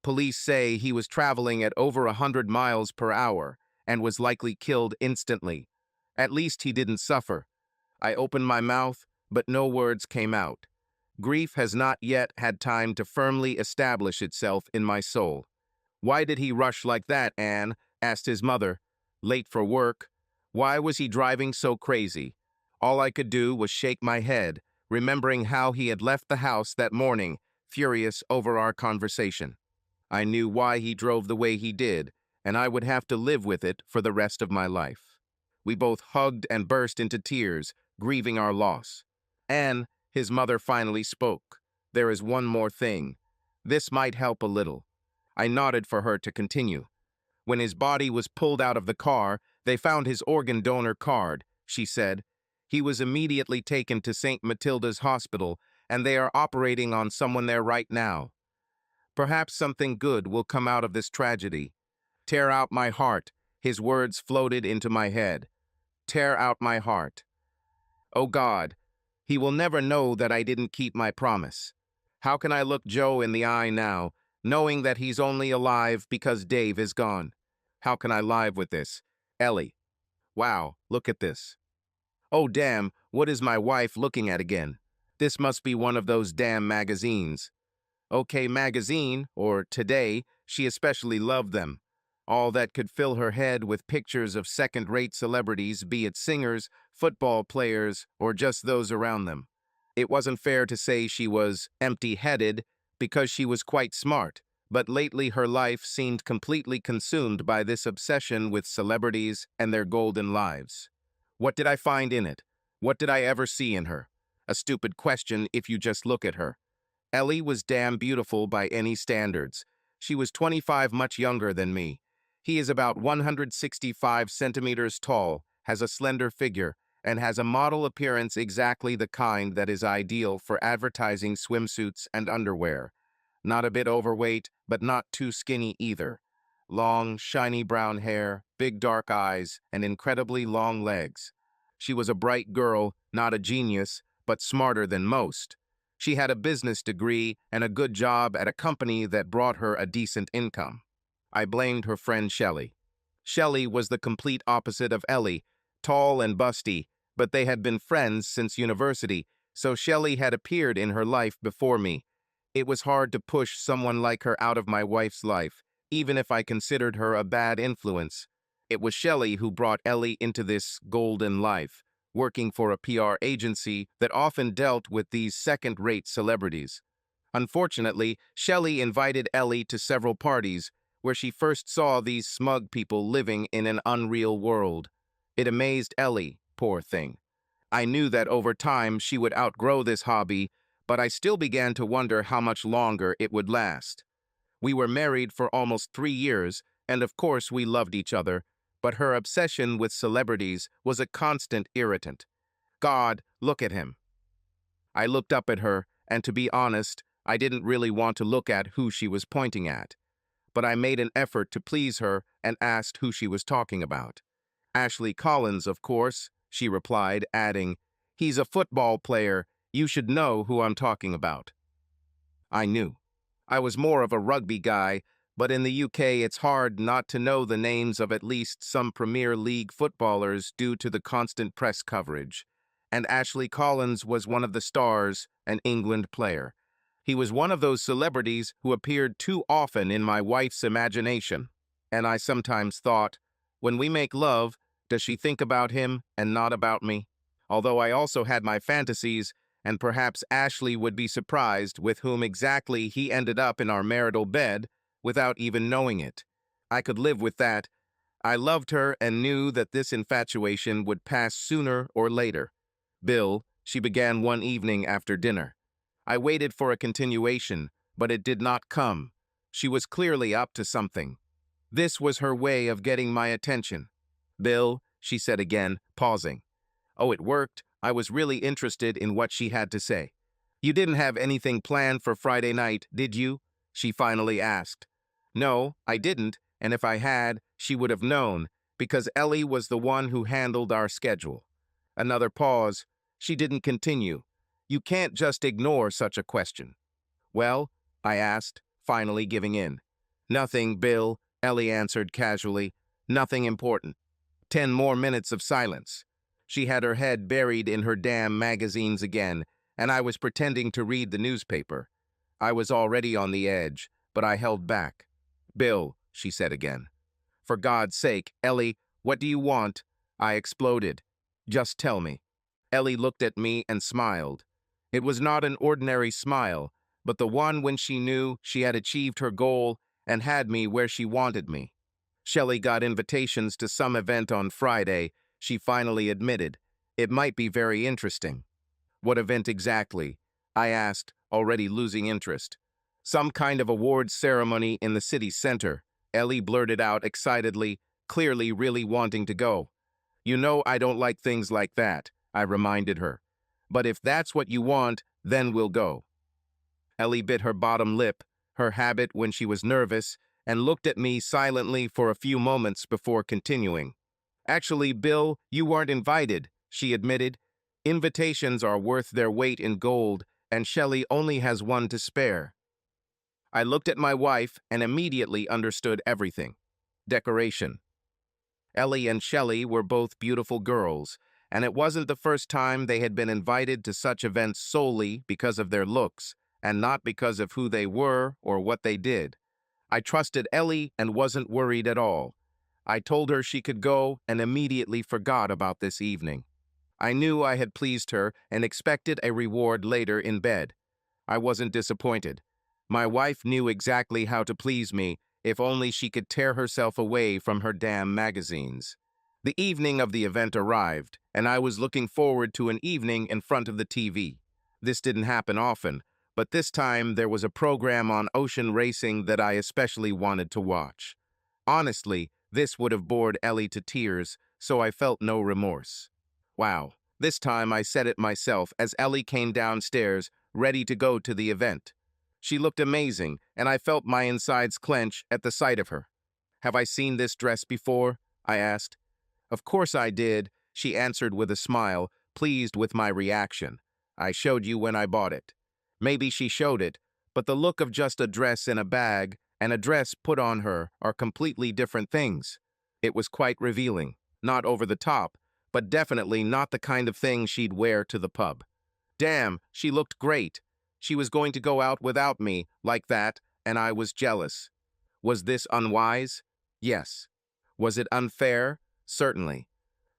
Police say he was traveling at over 100 miles per hour and was likely killed instantly. At least he didn't suffer." I opened my mouth, but no words came out. Grief has not yet had time to firmly establish itself in my soul. "Why did he rush like that, Anne?" asked his mother. "Late for work? Why was he driving so crazy?" All I could do was shake my head, remembering how he had left the house that morning, furious over our conversation. I knew why he drove the way he did, and I would have to live with it for the rest of my life. We both hugged and burst into tears, grieving our loss. "Anne," his mother finally spoke, "there is one more thing. This might help a little." I nodded for her to continue. "When his body was pulled out of the car, they found his organ donor card," she said. "He was immediately taken to St. Matilda's Hospital, and they are operating on someone there right now. Perhaps something good will come out of this tragedy." "Tear out my heart," his words floated into my head. "Tear out my heart. Oh God, he will never know that I didn't keep my promise. How can I look Joe in the eye now, knowing that he's only alive because Dave is gone? How can I live with this? Ellie. Wow, look at this. Oh damn, what is my wife looking at again? This must be one of those damn magazines. OK Magazine, or Today, she especially loved them. All that could fill her head with pictures of second-rate celebrities, be it singers, football players, or just those around them. It wasn't fair to say she was empty-headed because she was quite smart, but lately her life seemed completely consumed by this obsession with celebrities and their golden lives. What did I find in it? What did I ever see in her? A stupid question if you just look at her. Ellie was damn beautiful by any standards. She was 25, much younger than me. He is about 165 centimeters tall, has a slender figure, and has a model appearance exactly the kind that is ideal for advertising swimsuits and underwear. Not a bit overweight, but not too skinny either. Long, shiny brown hair, big dark eyes, and incredibly long legs. She was a bright girl, not a genius, but smarter than most. She had a business degree and a good job at a company that brought her a decent income. I blamed her friend Shelley. Shelley was the complete opposite of Ellie, tall and busty, but they had been friends since university, so Shelley had appeared in her life before me. It was hard to push someone like her out of my wife's life, even if I considered her a bad influence. It was Shelley who brought Ellie into this golden life, working for a PR agency that often dealt with these second-rate celebrities. Unfortunately, Shelley invited Ellie to several parties where she first saw these smug people living in an unreal world. It amazed Ellie, poor thing. I knew that over time she would outgrow this hobby, but I still began to wonder how much longer it would last. We were married for almost 3 years, and of course we loved each other, but her obsession with celebrities was a constant irritant. God, look at him. I looked up at her, and to be honest, I didn't really want to look at who she was pointing at. But I made an effort to please her and asked who she was talking about. Ashley Collins, of course, she replied, adding, "He's a football player. You should know who I'm talking about." I knew. I was more of a rugby guy, but in the UK it's hard not to know the names of at least some Premier League footballers due to the constant press coverage. And Ashley Collins was one of the stars, an England player. He was one of those celebrities who appeared too often in my wife's imagination. And I sometimes thought, when we make love, does she think about him and not about me? Although I also had my fantasies, and perhaps Ashley would be surprised with whom exactly he ended up in our marital bed without even knowing it. I could live with that. I loved her and knew that this infatuation would pass sooner or later. Bill, she began one evening after dinner. I waited for a continuation, but it did not come. She was clearly up to something. This was her way of getting my attention. "Bill," she said again, pausing. Oh, it worked. I was really interested in what she had to say. "You didn't have anything planned for Friday night, did you?" she finally asked. "No, I didn't, and if I had, she would have known, because Ellie was the one who handled our schedule." Another pause. She didn't continue. "You can't just ignore such a question." "Well?" I asked, finally giving in. "Nothing, Bill," Ellie answered casually. "Nothing important." 10 more minutes of silence. She had her head buried in her damn magazines again, and I was pretending to read the newspaper. I was already on the edge, but I held back. "Bill," she said again. "For God's sake, Ellie, what do you want?" I exploded. "Just tell me." Ellie looked at me and smiled. It was not an ordinary smile, but the one when she knew she had achieved her goal and had me where she wanted me. Shelley got invitations to some event on Friday, she finally admitted. It might be very interesting. "What event exactly?" I asked, already losing interest. "Some kind of awards ceremony in the city center," Ellie blurted out excitedly, clearly really wanting to go. "You know I don't like things like that," I reminded her. "But if that's what you want, then we'll go." Ellie bit her bottom lip, her habit when she was nervous, and looked at me silently for a few moments before continuing. "Actually, Bill, you weren't invited," she admitted. "Invitations are worth their weight in gold, and Shelley only has one to spare." I looked at my wife and immediately understood everything. Decoration. Ellie and Shelley were both beautiful girls, and it wasn't the first time they had been invited to such events solely because of their looks, and not because of who they were or what they did. I trusted Ellie and wasn't worried at all. I told her she could go and immediately forgot about this evening. I knew I had pleased her and expected a reward later in bed. I wasn't disappointed. My wife knew exactly how to please me if only she could tear herself away from her damn magazines. The evening of the event arrived, and I was looking forward to an evening in front of the TV. This didn't happen often, but this time there was a program on ocean racing that I especially wanted to watch. Honestly, this would have bored Ellie to tears, so I felt no remorse. Wow, this time I said it myself as Ellie came downstairs, ready to go to the event. She looked amazing, and I felt my insides clench at the sight of her. "Have I seen this dress before?" I asked. "Of course I did," she answered with a smile, pleased with my reaction. "I showed you when I bought it." Maybe she showed it, but the look of just a dress in a bag and a dress put on her are completely different things. It was quite revealing, not over the top, but definitely not the kind of thing she'd wear to the pub. Damn, she looked great. She was going to go out without me, like that, and I was jealous. Was this unwise? Yes. Was it unfair? Certainly.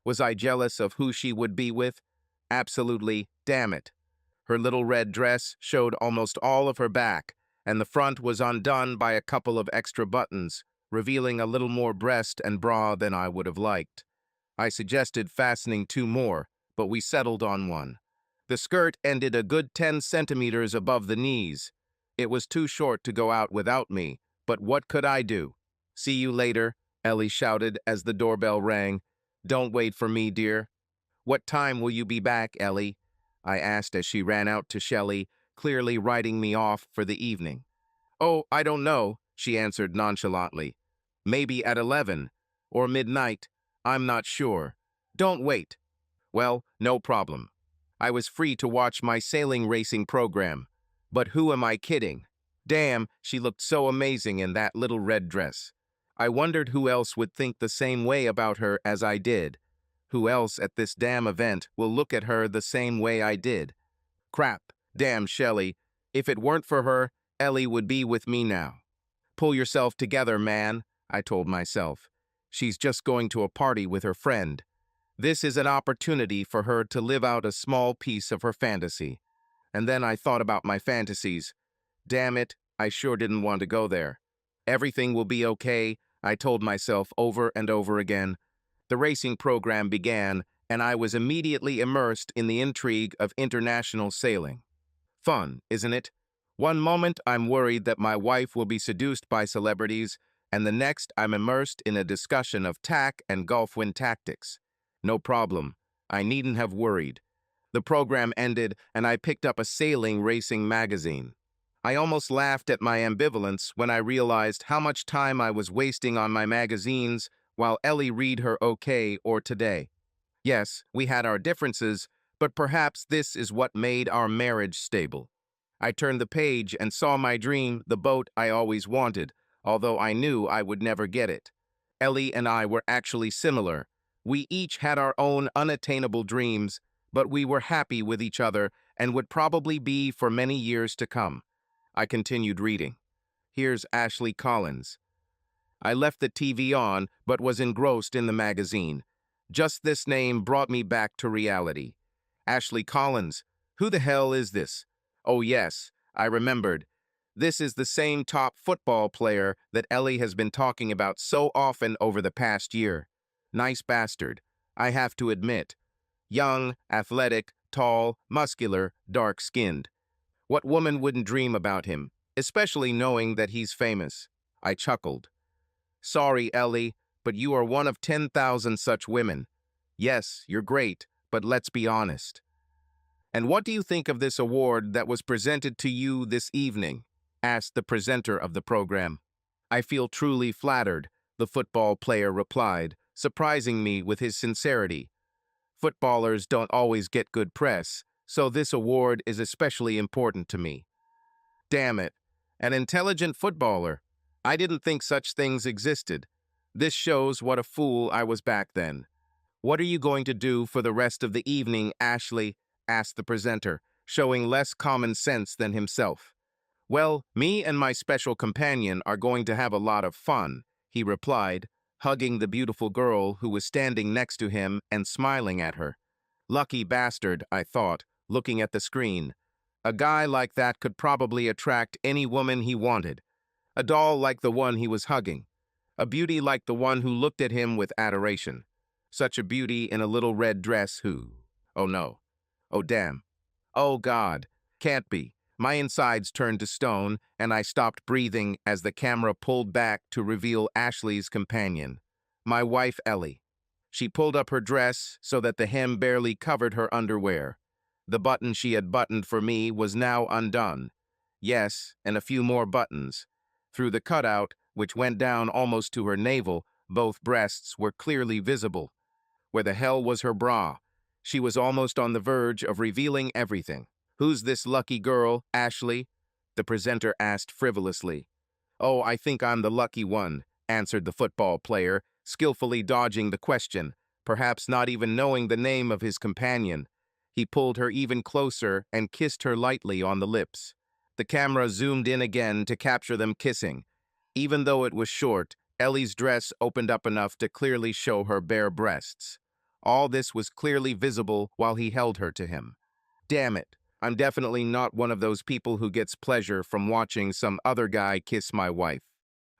Was I jealous of who she would be with? Absolutely, damn it. Her little red dress showed almost all of her back, and the front was undone by a couple of extra buttons, revealing a little more breast and bra than I would have liked. I suggested fastening two more, but we settled on one. The skirt ended a good 10 centimeters above the knees. It was too short to go out without me, but what could I do? "See you later," Ellie shouted as the doorbell rang. "Don't wait for me, dear." "What time will you be back, Ellie?" I asked as she ran out to Shelley, clearly writing me off for the evening. "Oh, I don't know," she answered nonchalantly. "Maybe at 11, or midnight. I'm not sure. Don't wait." Well, no problem. I was free to watch my sailing racing program. But who am I kidding? Damn, she looked so amazing in that little red dress. I wondered who else would think the same way about her as I did. Who else at this damn event will look at her the same way I did? Crap, damn Shelley. If it weren't for her, Ellie would be with me now. "Pull yourself together, man," I told myself. She's just going to a party with her friend. This is an opportunity for her to live out a small piece of her fantasy. And then I thought about my fantasies. Damn it, I sure didn't want to go there. Everything will be okay, I told myself over and over again. The racing program began, and I was immediately immersed in the intrigue of international sailing. Fun, isn't it? One moment I'm worried that my wife will be seduced by celebrities, and the next I'm immersed in a discussion of tack and golf-win tactics. No problem. I needn't have worried. The program ended, and I picked up a sailing racing magazine. I almost laughed at my ambivalence when I realized how much time I was wasting on my magazines while Ellie read her OK or Today. Yes, we had our differences, but perhaps this is what made our marriage stable. I turned the page and saw my dream, the boat I always wanted, although I knew I would never get it. Ellie and I were actually similar. We each had our own unattainable dreams, but we were happy with each other and would probably be for many years to come. I continued reading. Here's Ashley Collins. I left the TV on, but was engrossed in the magazine. Just this name brought me back to reality. Ashley Collins. Who the hell is this? Oh yes, I remembered. This is the same top football player that Ellie has been talking about so often over the past year. Nice bastard, I have to admit. Young, athletic, tall, muscular, dark-skinned. What woman wouldn't dream about him, especially knowing that he's famous? I chuckled. Sorry, Ellie, but you are one of 10,000 such women. Yes, you're great, but let's be honest. And what do you think of this award that was presented to you this evening? Asked the presenter of the program. I feel truly flattered, the football player replied, surprising me with his sincerity. Footballers don't always get good press, so this award is especially important to me. Damn it, an intelligent footballer. I didn't think such things existed. This shows what a fool I was back then. What are you going to do for the rest of the evening, Ashley? Asked the presenter, showing less common sense than himself. Well, me and my special companion are going to have a lot of fun, he replied, hugging the beautiful girl who was standing next to him and smiling at her. Lucky bastard, I thought, looking at the screen. A guy like that could probably attract any woman he wanted. A doll like the one he was hugging. A beauty like the one who looked at him with adoration. Such a beauty in a little red dress who... Oh no. Oh damn. Oh God. Can't be. My insides turned to stone, and I stopped breathing as the camera pulled back to reveal Ashley's companion. My wife, Ellie. She pulled up her dress so that the hem barely covered her underwear. The button she had buttoned for me was now undone. Yes, and a few more buttons. Through the cutout, which went down almost to her navel, both breasts were clearly visible. Where the hell was her bra? She was almost on the verge of revealing everything. "Who's this lucky girl, Ashley?" the presenter asked frivolously. "Oh, I think I'm the lucky one," answered the football player, skillfully dodging the question, perhaps not even knowing the name of his companion. He pulled her even closer and kissed her lightly on the lips. The camera zoomed in again to capture them kissing. Even though it was short, Ellie's dress opened up enough to clearly show her bare breasts. All this was clearly visible while he held her to him. Damn it, I'm definitely not one of those people who gets pleasure from watching some other guy kiss my wife.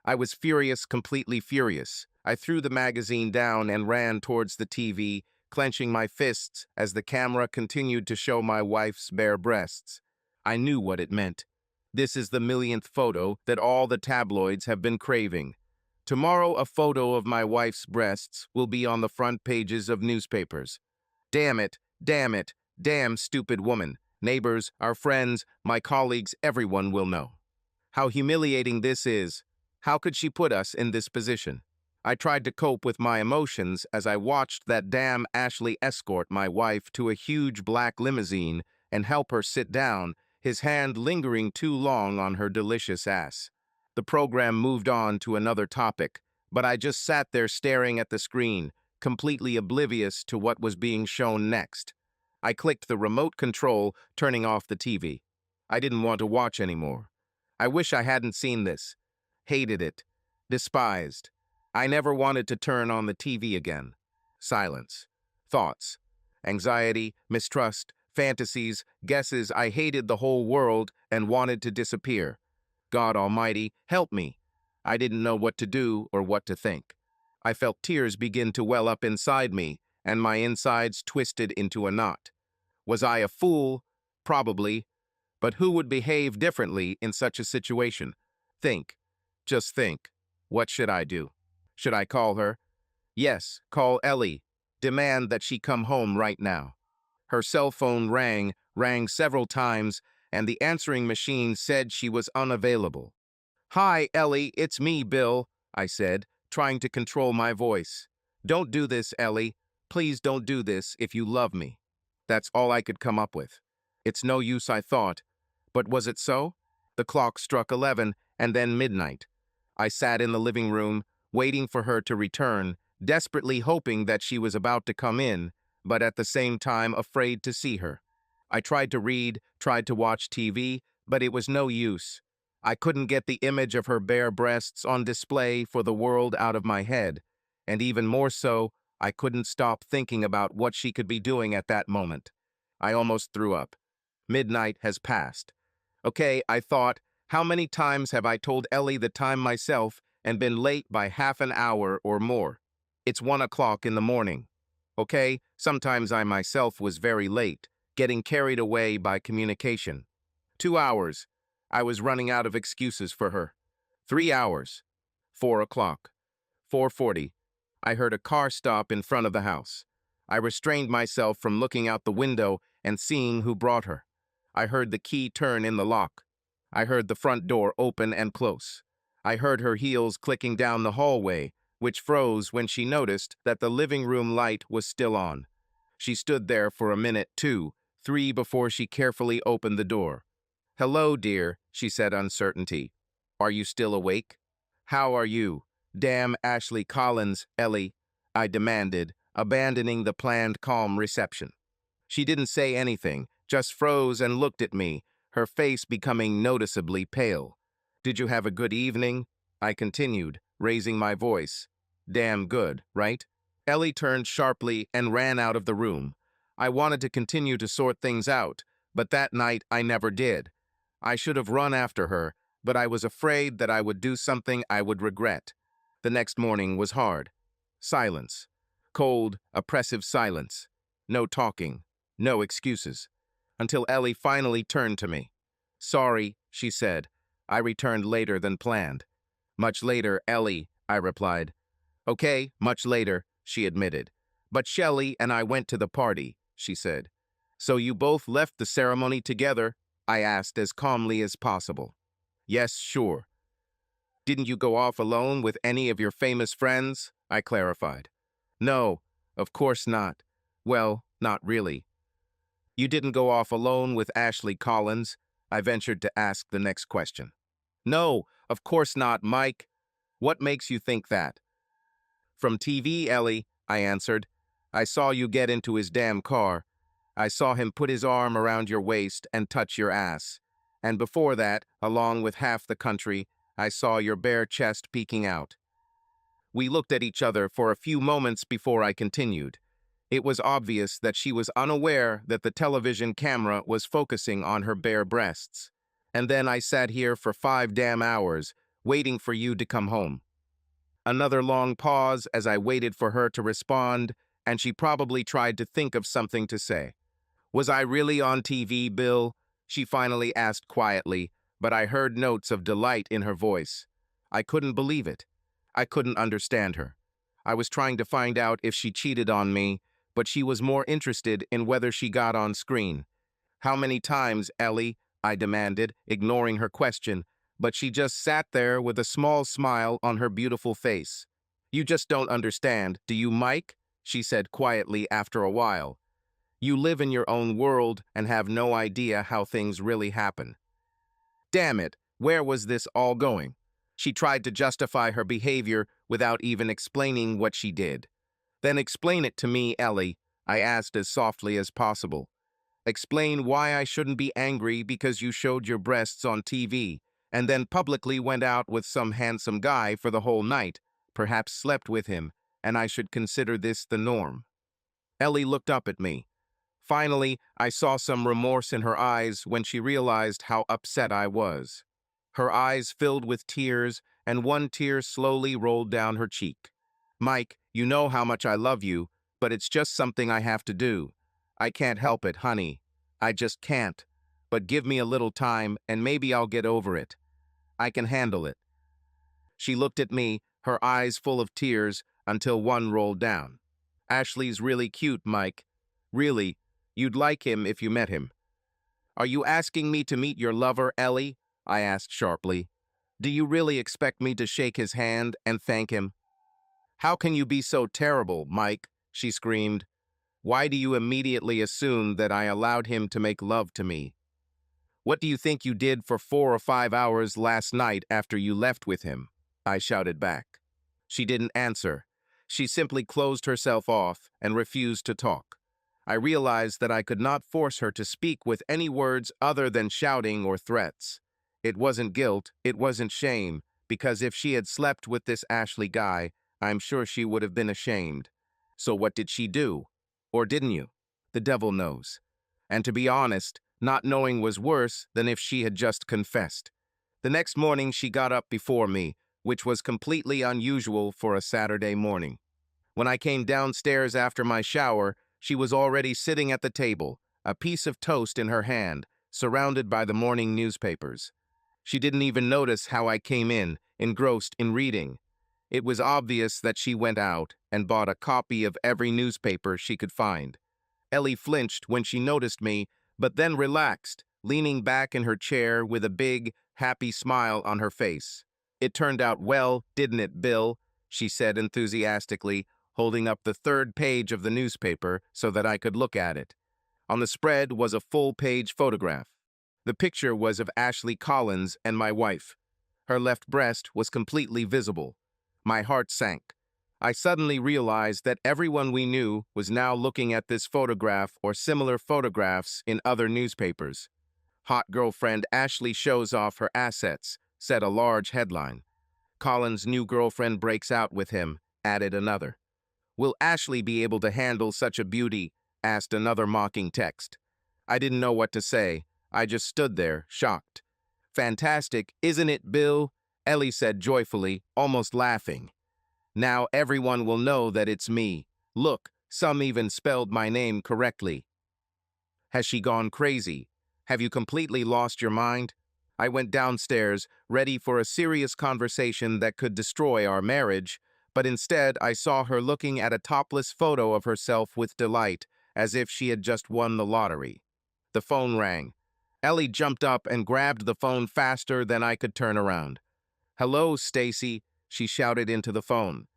I was furious, completely furious. I threw the magazine down and ran towards the TV, clenching my fists as the camera continued to show my wife's bare breasts. I knew what it meant. This is the millionth photo that all the tabloids have been craving. Tomorrow, a photo of my wife's breasts will be on the front pages of newspapers. Damn it, damn it, damn stupid woman. Neighbors, our friends, my colleagues, everyone will know. How humiliating this is. How could she put us in this position? I tried to cope with my emotions as I watched that damn Ashley escort my wife to a huge black limousine and help her sit down, his hand lingering too long on her delicious ass. The program moved on to another topic, but I just sat there staring at the screen, completely oblivious to what was being shown next. I clicked the remote control, turning off the TV. I didn't want to watch anymore. I wish I hadn't seen this. Hated it. Despised. I never wanted to turn on the TV again. Silence. Thoughts. Anxiety, mistrust, fantasies, guesses. I hated the whole world and wanted to disappear. God Almighty, help me. I didn't know what to do or what to think. I felt tears begin to well up inside me, and my insides twisted into a knot. Was I a fool? Probably. But who would behave differently in such a situation? Think. Just think. What should I do? Should I call her? Yes, call Ellie. Demand that she come home right now. Her cell phone rang several times, and the answering machine said she was unavailable. "Hi, Ellie, it's me, Bill," I said, trying to control my voice. "Don't do this, Ellie. Please don't do this if you love me." That's all I could come up with. It's no use, I thought. But was it so? The clock struck 11, and then midnight. I sat in the living room, waiting for her to return, desperately hoping that she was about to come in, but at the same time afraid to see her. I tried to read, tried to watch TV, but it was no use. I couldn't get the image of her bare breasts on display for the world out of my head, and even more so, I couldn't stop thinking about what she could be doing at that moment. I almost threw up. Midnight has passed. Okay, I thought, how many times have I told Ellie the time myself and been late by half an hour or more? It's 1 o'clock in the morning. Okay, sometimes I myself was very late, getting carried away by communication. 2 hours. I was running out of excuses for her. 3 hours. 4 o'clock. 4:40. I heard a car stop in front of the house. I restrained myself from looking out the window and seeing who brought her. I heard the key turn in the lock. I heard the front door open and close. I heard her heels clicking down the hallway, which froze when she noticed that the living room light was still on. She stood there for a minute, 2, 3 before she carefully opened the door. "Hello, dear," she said, uncertainty. "Are you still awake?" "How are you?" "Damn Ashley Collins, Ellie," I demanded, abandoning the planned calm reception. She didn't say anything, just froze and looked at me, her face becoming noticeably pale. "Did you have a good evening?" I continued, raising my voice. "Damn good, right?" Ellie turned sharply and ran out of the room. I wanted to continue to sort things out, but that night I never did. I should have run after her, but I was afraid that I would do something I would regret. The next morning was hard. Silence. Cold, oppressive silence. No talking. No excuses. Until Ellie finally turned to me. "Sorry," she said. I returned later than planned. "Much later, Ellie," I replied. "Okay, much later," she admitted. "But Shelley and I went to the party," she said. "So you both left the ceremony together?" I asked as calmly as possible. "Yes, sure." "Didn't you go off alone with any of your famous friends?" I clarified. "No, of course not. Well, not really." "You didn't go off alone with Ashley Collins?" I ventured to ask the next question. "No, of course not, Mike. What makes you think that?" "From TV, Ellie," I answered. "I saw you get into his damn car. I saw him put his arm around your waist and touch your ass. And before that, along with half the country, I saw your bare chest peeking out." We looked at each other for a few moments before I continued. It was obvious that she was unaware that the television camera was focusing on her bare breasts. "And then I sat here for 5 damn hours, waiting for you to come home." Another long pause as I waited for her to respond, and she probably tried to think of something to say. "Was I really on TV, Bill?" she finally asked quietly, but I heard notes of delight in her voice. I couldn't believe it. I couldn't understand her. I was trying to find out if she cheated on me, but she was more interested in whether she got on screen. "How many times, Ellie?" I demanded, ignoring her question, but she just sat there with a small smile on her beautiful face. "You just don't understand, do you, Mike?" she said quietly after a while. "You live in your own world and have no idea how things really happen." Damn it, where was this all going? She tried to justify her behavior without even explaining what she did. "Then explain it to me, Ellie," I asked as softly as possible. "Explain why I shouldn't be angry because you showed your breasts on TV and then publicly went out with some handsome guy for the whole night, perhaps slept with him, and I should consider this the norm." Ellie looked up at me. Finally, I saw some remorse in her eyes when she realized how upset I was. Her eyes filled with tears, and one tear slowly rolled down her cheek. "Mike, you know how much I love you, but it's just something I have to do. I can't help it, honey. I just can't. But give me a little time, and maybe I'll get over it. I can handle it." She looked at me, her eyes full of tears, until one rolled down. "Ashley's really cute, Mike. Really, you'd like him if you met him." "Are you asking me to meet your lover, Ellie?" I asked sharply. "Do you really expect me to shake his hand and thank him?" "How can you be so terrible, Mike?" she screamed. "Why do you immediately assume that I allowed him to make love to me? What do you think you did for 4 or 5 hours last night after you left with him?" I shouted back. She didn't answer. She simply closed herself off and refused to talk. I realized that I could not force her to speak with any words other than shouting or threats. It wasn't guilt, it wasn't shame, because if she had slept with this Ashley guy, I'm sure she would have been ashamed. So what did she do? Or didn't you? The devil knows. And to be honest, not knowing was worse than if she had just confessed. The next morning she got up before me, which was completely unusual for a Saturday morning. When I came downstairs after my shower, she was already sitting at the table, a piece of toast in her hand, surrounded by the morning newspapers. She didn't even notice how I came in, engrossed in reading. It was obvious that she went out and bought a copy of every newspaper she could find. Ellie flinched when she noticed me, but then relaxed, leaning back in her chair with a big, happy smile on her face. "It turned out well, didn't it, Bill?" she said enthusiastically, holding up the third page of the newspaper so that I could look at it. On the spread was a full-page photograph. The picture was of Ashley Collins and my wife. Her left breast was completely visible. My heart sank. I suddenly realized that everyone we knew was now looking at this photograph or similar photographs in other newspapers. "Hot girlfriend Ashley shows off her assets," said a large headline. "Collins' new girlfriend breaks out with him," added another. "Will Ashley be able to handle such a beauty?" asked another mocking text. I didn't know what to say. I just stood there, shocked. Fantastic, isn't it, Bill? Ellie said joyfully, almost laughing. Now everyone will know that it's me. Look, some even spelled my name correctly. Has she gone crazy? Have you completely lost your mind? I went downstairs, ready for a serious conversation that could destroy our marriage, but instead I saw her looking at a topless photo of herself with delight, as if she had just won the lottery. The phone rang. Ellie jumped up and grabbed the phone faster than I could turn around. "Hello, Stacy," she shouted into the phone.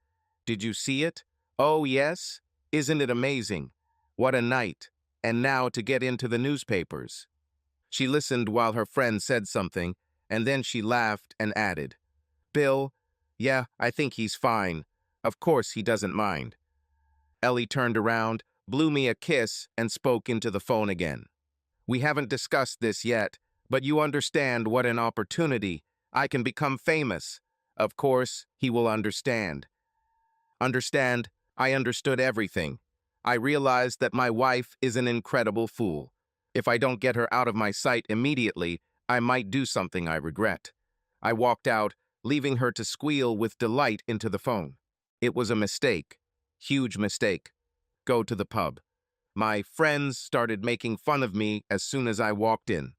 "Did you see it? Oh, yes? Isn't it amazing? What a night. And now to get into the newspapers." She listened while her friend said something, and then she laughed and added, "Bill, yeah, I think he's fine. Of course he doesn't mind." Ellie turned around, blew me a kiss, and spoke into the phone again. "We haven't discussed this yet, but you understand what an opportunity. I can become famous. Of course, he will understand." Understand, I understood everything. I realized that my wife is an incredible fool. If I don't get her out of my sight immediately, I might do something I regret. I walked out, leaving her to squeal with delight into the phone. It was a mistake. Huge mistake. Go to the pub. My friends started making fun of me as soon as I walked in.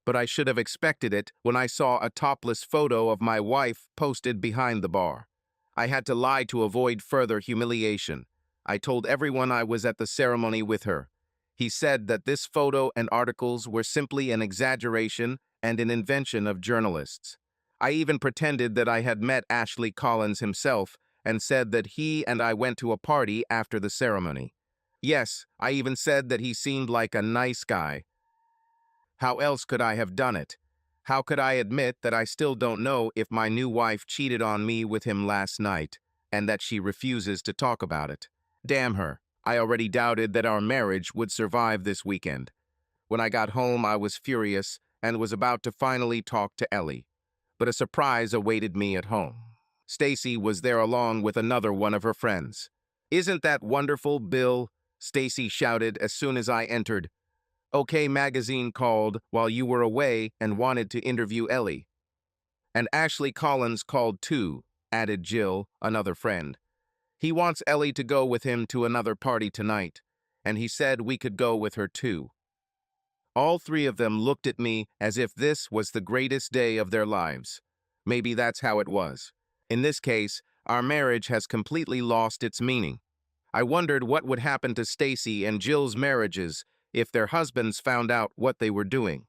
But I should have expected it when I saw a topless photo of my wife posted behind the bar. I had to lie to avoid further humiliation. I told everyone I was at the ceremony with her. He said that this photo and articles were simply an exaggeration and an invention of journalists. I even pretended that I had met Ashley Collins himself and said that he and I went to a party after the ceremony. Yes, I even said that he seemed like a nice guy. How else could I have done it? How could I admit that I still don't know if my new wife cheated on me with him last night, and that she refuses to talk about it? Damn her. I already doubted that our marriage would survive this weekend. When I got home, I was furious and was about to finally talk to Ellie. But a surprise awaited me at home. Stacy was there along with another one of her friends. "Isn't that wonderful, Bill?" Stacy shouted as soon as I entered. OK Magazine called while you were away and wanted to interview Ellie. "And Ashley Collins called too," added Jill, another friend. "He wants Ellie to go with him to another party tonight, and he said we could go with her too." All three of them looked at me as if this was the greatest day of their lives. Maybe that's how it was. In this case, our marriage has completely lost its meaning. I wondered what would happen to Stacy and Jill's marriages if their husbands found out what they were doing.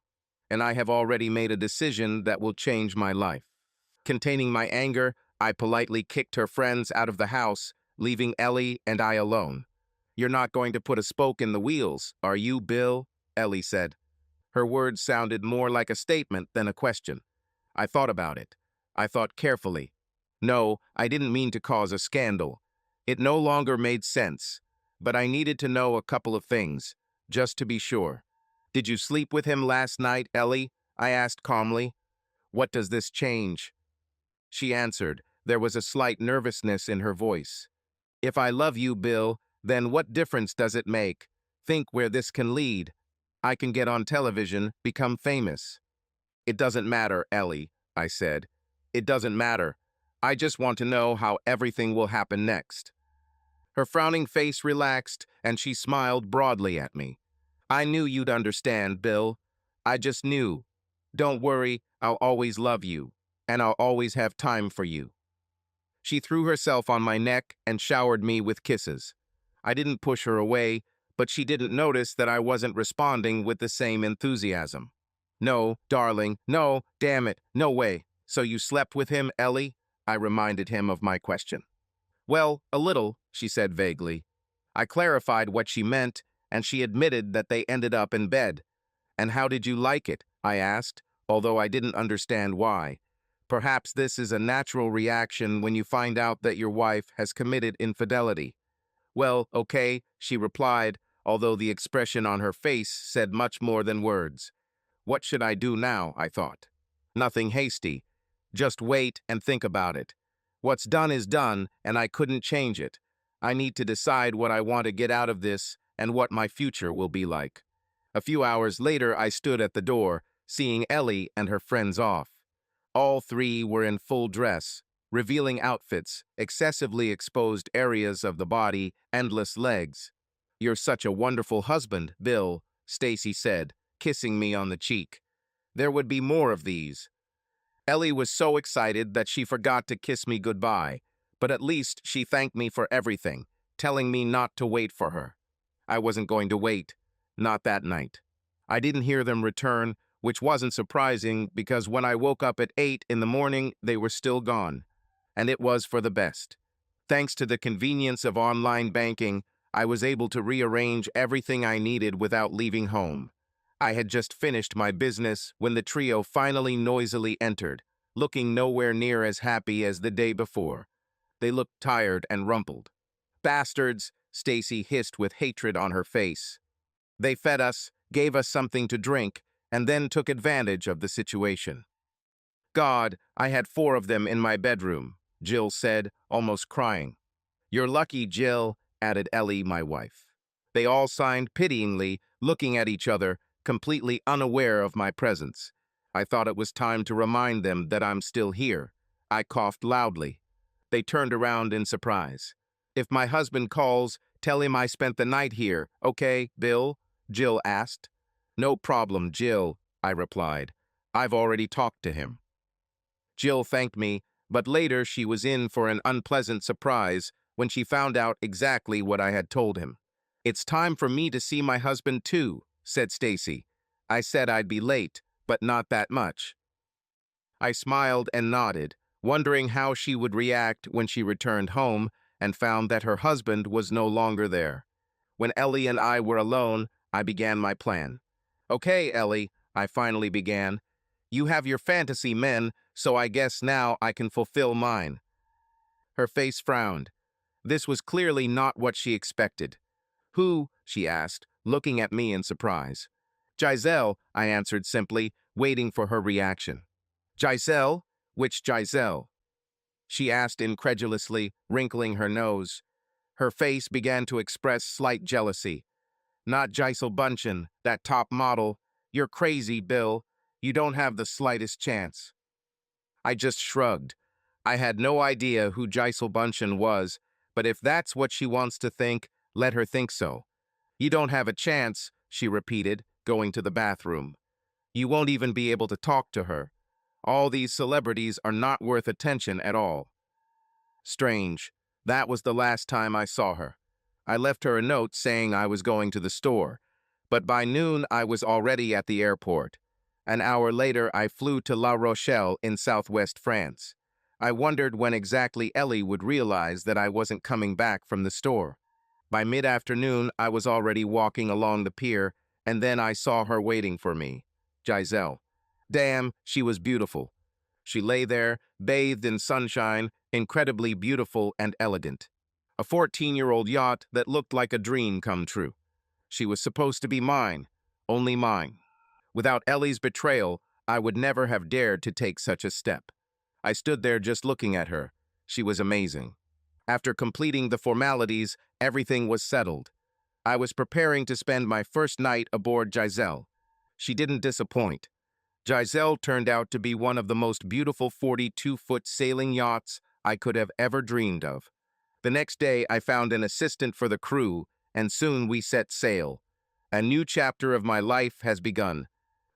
And I have already made a decision that will change my life. Containing my anger, I politely kicked her friends out of the house, leaving Ellie and I alone. "You're not going to put a spoke in the wheels, are you, Bill?" Ellie said. Her words sounded more like a statement than a question. I thought about it. I thought carefully. No, I didn't mean to cause a scandal. It no longer made sense, but I needed to know a couple of things, just to be sure. "Did you sleep with him last night, Ellie?" I asked calmly. "What does this change?" She answered. There was a slight nervousness in her voice. "If I love you, Bill, then what difference does it make? Think where this can lead. I can get on television, become famous." "It doesn't matter, Ellie," I said. "It doesn't matter. I just want to know how everything will happen next." Her frowning face relaxed, and she smiled broadly at me. "I knew you'd understand, Bill. I just knew. Don't worry, I'll always love you, and I'll always have time for you." She threw herself on my neck and showered me with kisses. I didn't push her away, but she didn't notice that I wasn't responding with the same enthusiasm. "No, darling, no, damn it, no way. So you slept with him, Ellie?" I reminded him of my question. "Well, a little," she said vaguely. I clarified what she meant, and she admitted that they ended up in bed. "And how did you like it?" I asked, although I didn't understand why. Perhaps this is a natural reaction when you find out that your wife has committed infidelity. "Well, okay," she replied, although the expression on her face said much more than words. What should I do now, I thought. Nothing hasty. Just wait and think about it. What's done is done, and I couldn't change it. I need to decide what I want to get out of this and what my future will be like. A few hours later, I stood at the door, seeing Ellie and her friends off. All three were in full dress, revealing outfits, excessively exposed areas of the body, endless legs. "You're such a wonderful husband, Bill," Stacy said, kissing me on the cheek. There would be more of these. Ellie was so excited that she forgot to kiss me goodbye, but at least she thanked me for everything, telling me not to wait for her. I wasn't going to wait. Not that night. I didn't hear them return, which wasn't surprising because when I woke up at 8 in the morning, they were still gone. And it was for the best. Thanks to the convenience of online banking, I was able to rearrange everything I needed without leaving home. I had just finished my business when the trio finally noisily entered, looking nowhere near as happy as the day before. They looked tired and rumpled. "Bastards," Stacy hissed with hatred on her face. They fed us, gave us something to drink, and then took advantage of the situation. "God, I had 4 of them in my bedroom," Jill said, almost crying. "You're lucky, Jill," added Ellie, my wife. They all signed pityingly, looking at each other, completely unaware of my presence. I thought it was time to remind them that I'm still here. I coughed loudly. They turned around in surprise. "If my husband calls, tell him I spent the night here, okay, Bill?" Jill asked. "No problem, Jill," I replied. "I've already talked to him." Jill thanked me, but later she was in for an unpleasant surprise when she found out exactly what I had told him. "It's time for me to see my husband too," said Stacy. I said I'd be late, but not that much. I smiled and nodded, wondering how she would react when she returned home and found that her husband was no longer there. When Ellie and I were alone, I began my plan. "Okay, Ellie," I finally began. "You have your fantasy men, so I guess now I can fulfill mine." Her face frowned. This was clearly not what she expected. "Who?" she asked, looking at me in surprise. "Giselle," I answered simply, waiting for her reaction. "Giselle? Which Giselle?" she asked incredulously, wrinkling her nose. Her face began to express slight jealousy. "Not Giselle Bundchen, that top model. You're crazy, Bill. You don't have the slightest chance." I just shrugged. I had no idea who Giselle Bundchen was, but if that's what she wants to think, let her think so. "You don't have a chance," she repeated, going to the bathroom. "You won't even be able to talk to her. All these celebrities are not worth attention at all." Strange. That was the last time I saw her. I left her a note saying I was going to the store, but by noon I was already at the airport. An hour later, I flew to La Rochelle in southwest France. I wondered when exactly Ellie would realize that I wasn't coming back from the store. By mid-afternoon, I was already walking along the pier, and then I saw her waiting for me. Giselle. Damn, she was beautiful. She lay there, bathed in sunshine, incredibly beautiful and elegant. A 14-year-old yacht that looked like a dream come true. She was supposed to be mine, only mine. Without Ellie's betrayal, I would never have dared to take such a step. I stood there just looking at her. She was amazing. After completing the formalities, everything was settled. I was preparing to spend my first night aboard Giselle. She didn't disappoint. Giselle turned out to be one of the most beautiful 42-foot sailing yachts I could have ever dreamed of. The next day, I found an assistant for the crew, and soon we set sail. A new chapter of my life has begun.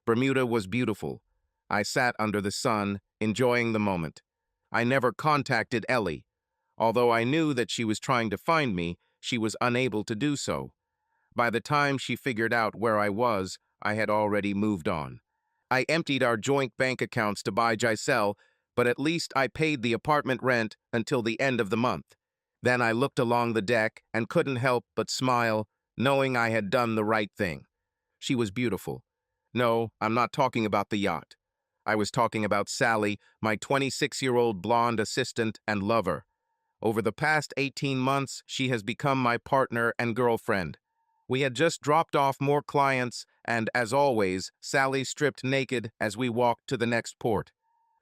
Bermuda was beautiful. I sat under the sun, enjoying the moment. I never contacted Ellie. Although I knew that she was trying to find me, she was unable to do so. By the time she figured out where I was, I had already moved on. I emptied our joint bank accounts to buy Giselle, but at least I paid the apartment rent until the end of the month. Then I looked along the deck and couldn't help but smile, knowing I had done the right thing. She was beautiful. No, I'm not talking about the yacht. I was talking about Sally, my 26-year-old blonde assistant and lover. Over the past 18 months, she has become my partner and girlfriend. We had just dropped off more clients, and as always, Sally stripped naked as we walked to the next port.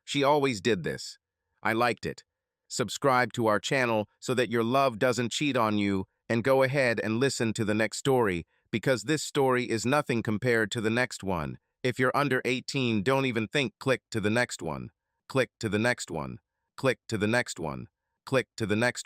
She always did this. I liked it. Subscribe to our channel so that your love doesn't cheat on you and go ahead and listen to the next story, because this story is nothing compared to the next one. If you're under 18, don't even think. Click to the next one. Click to the next one. Click to the next one. Click to the next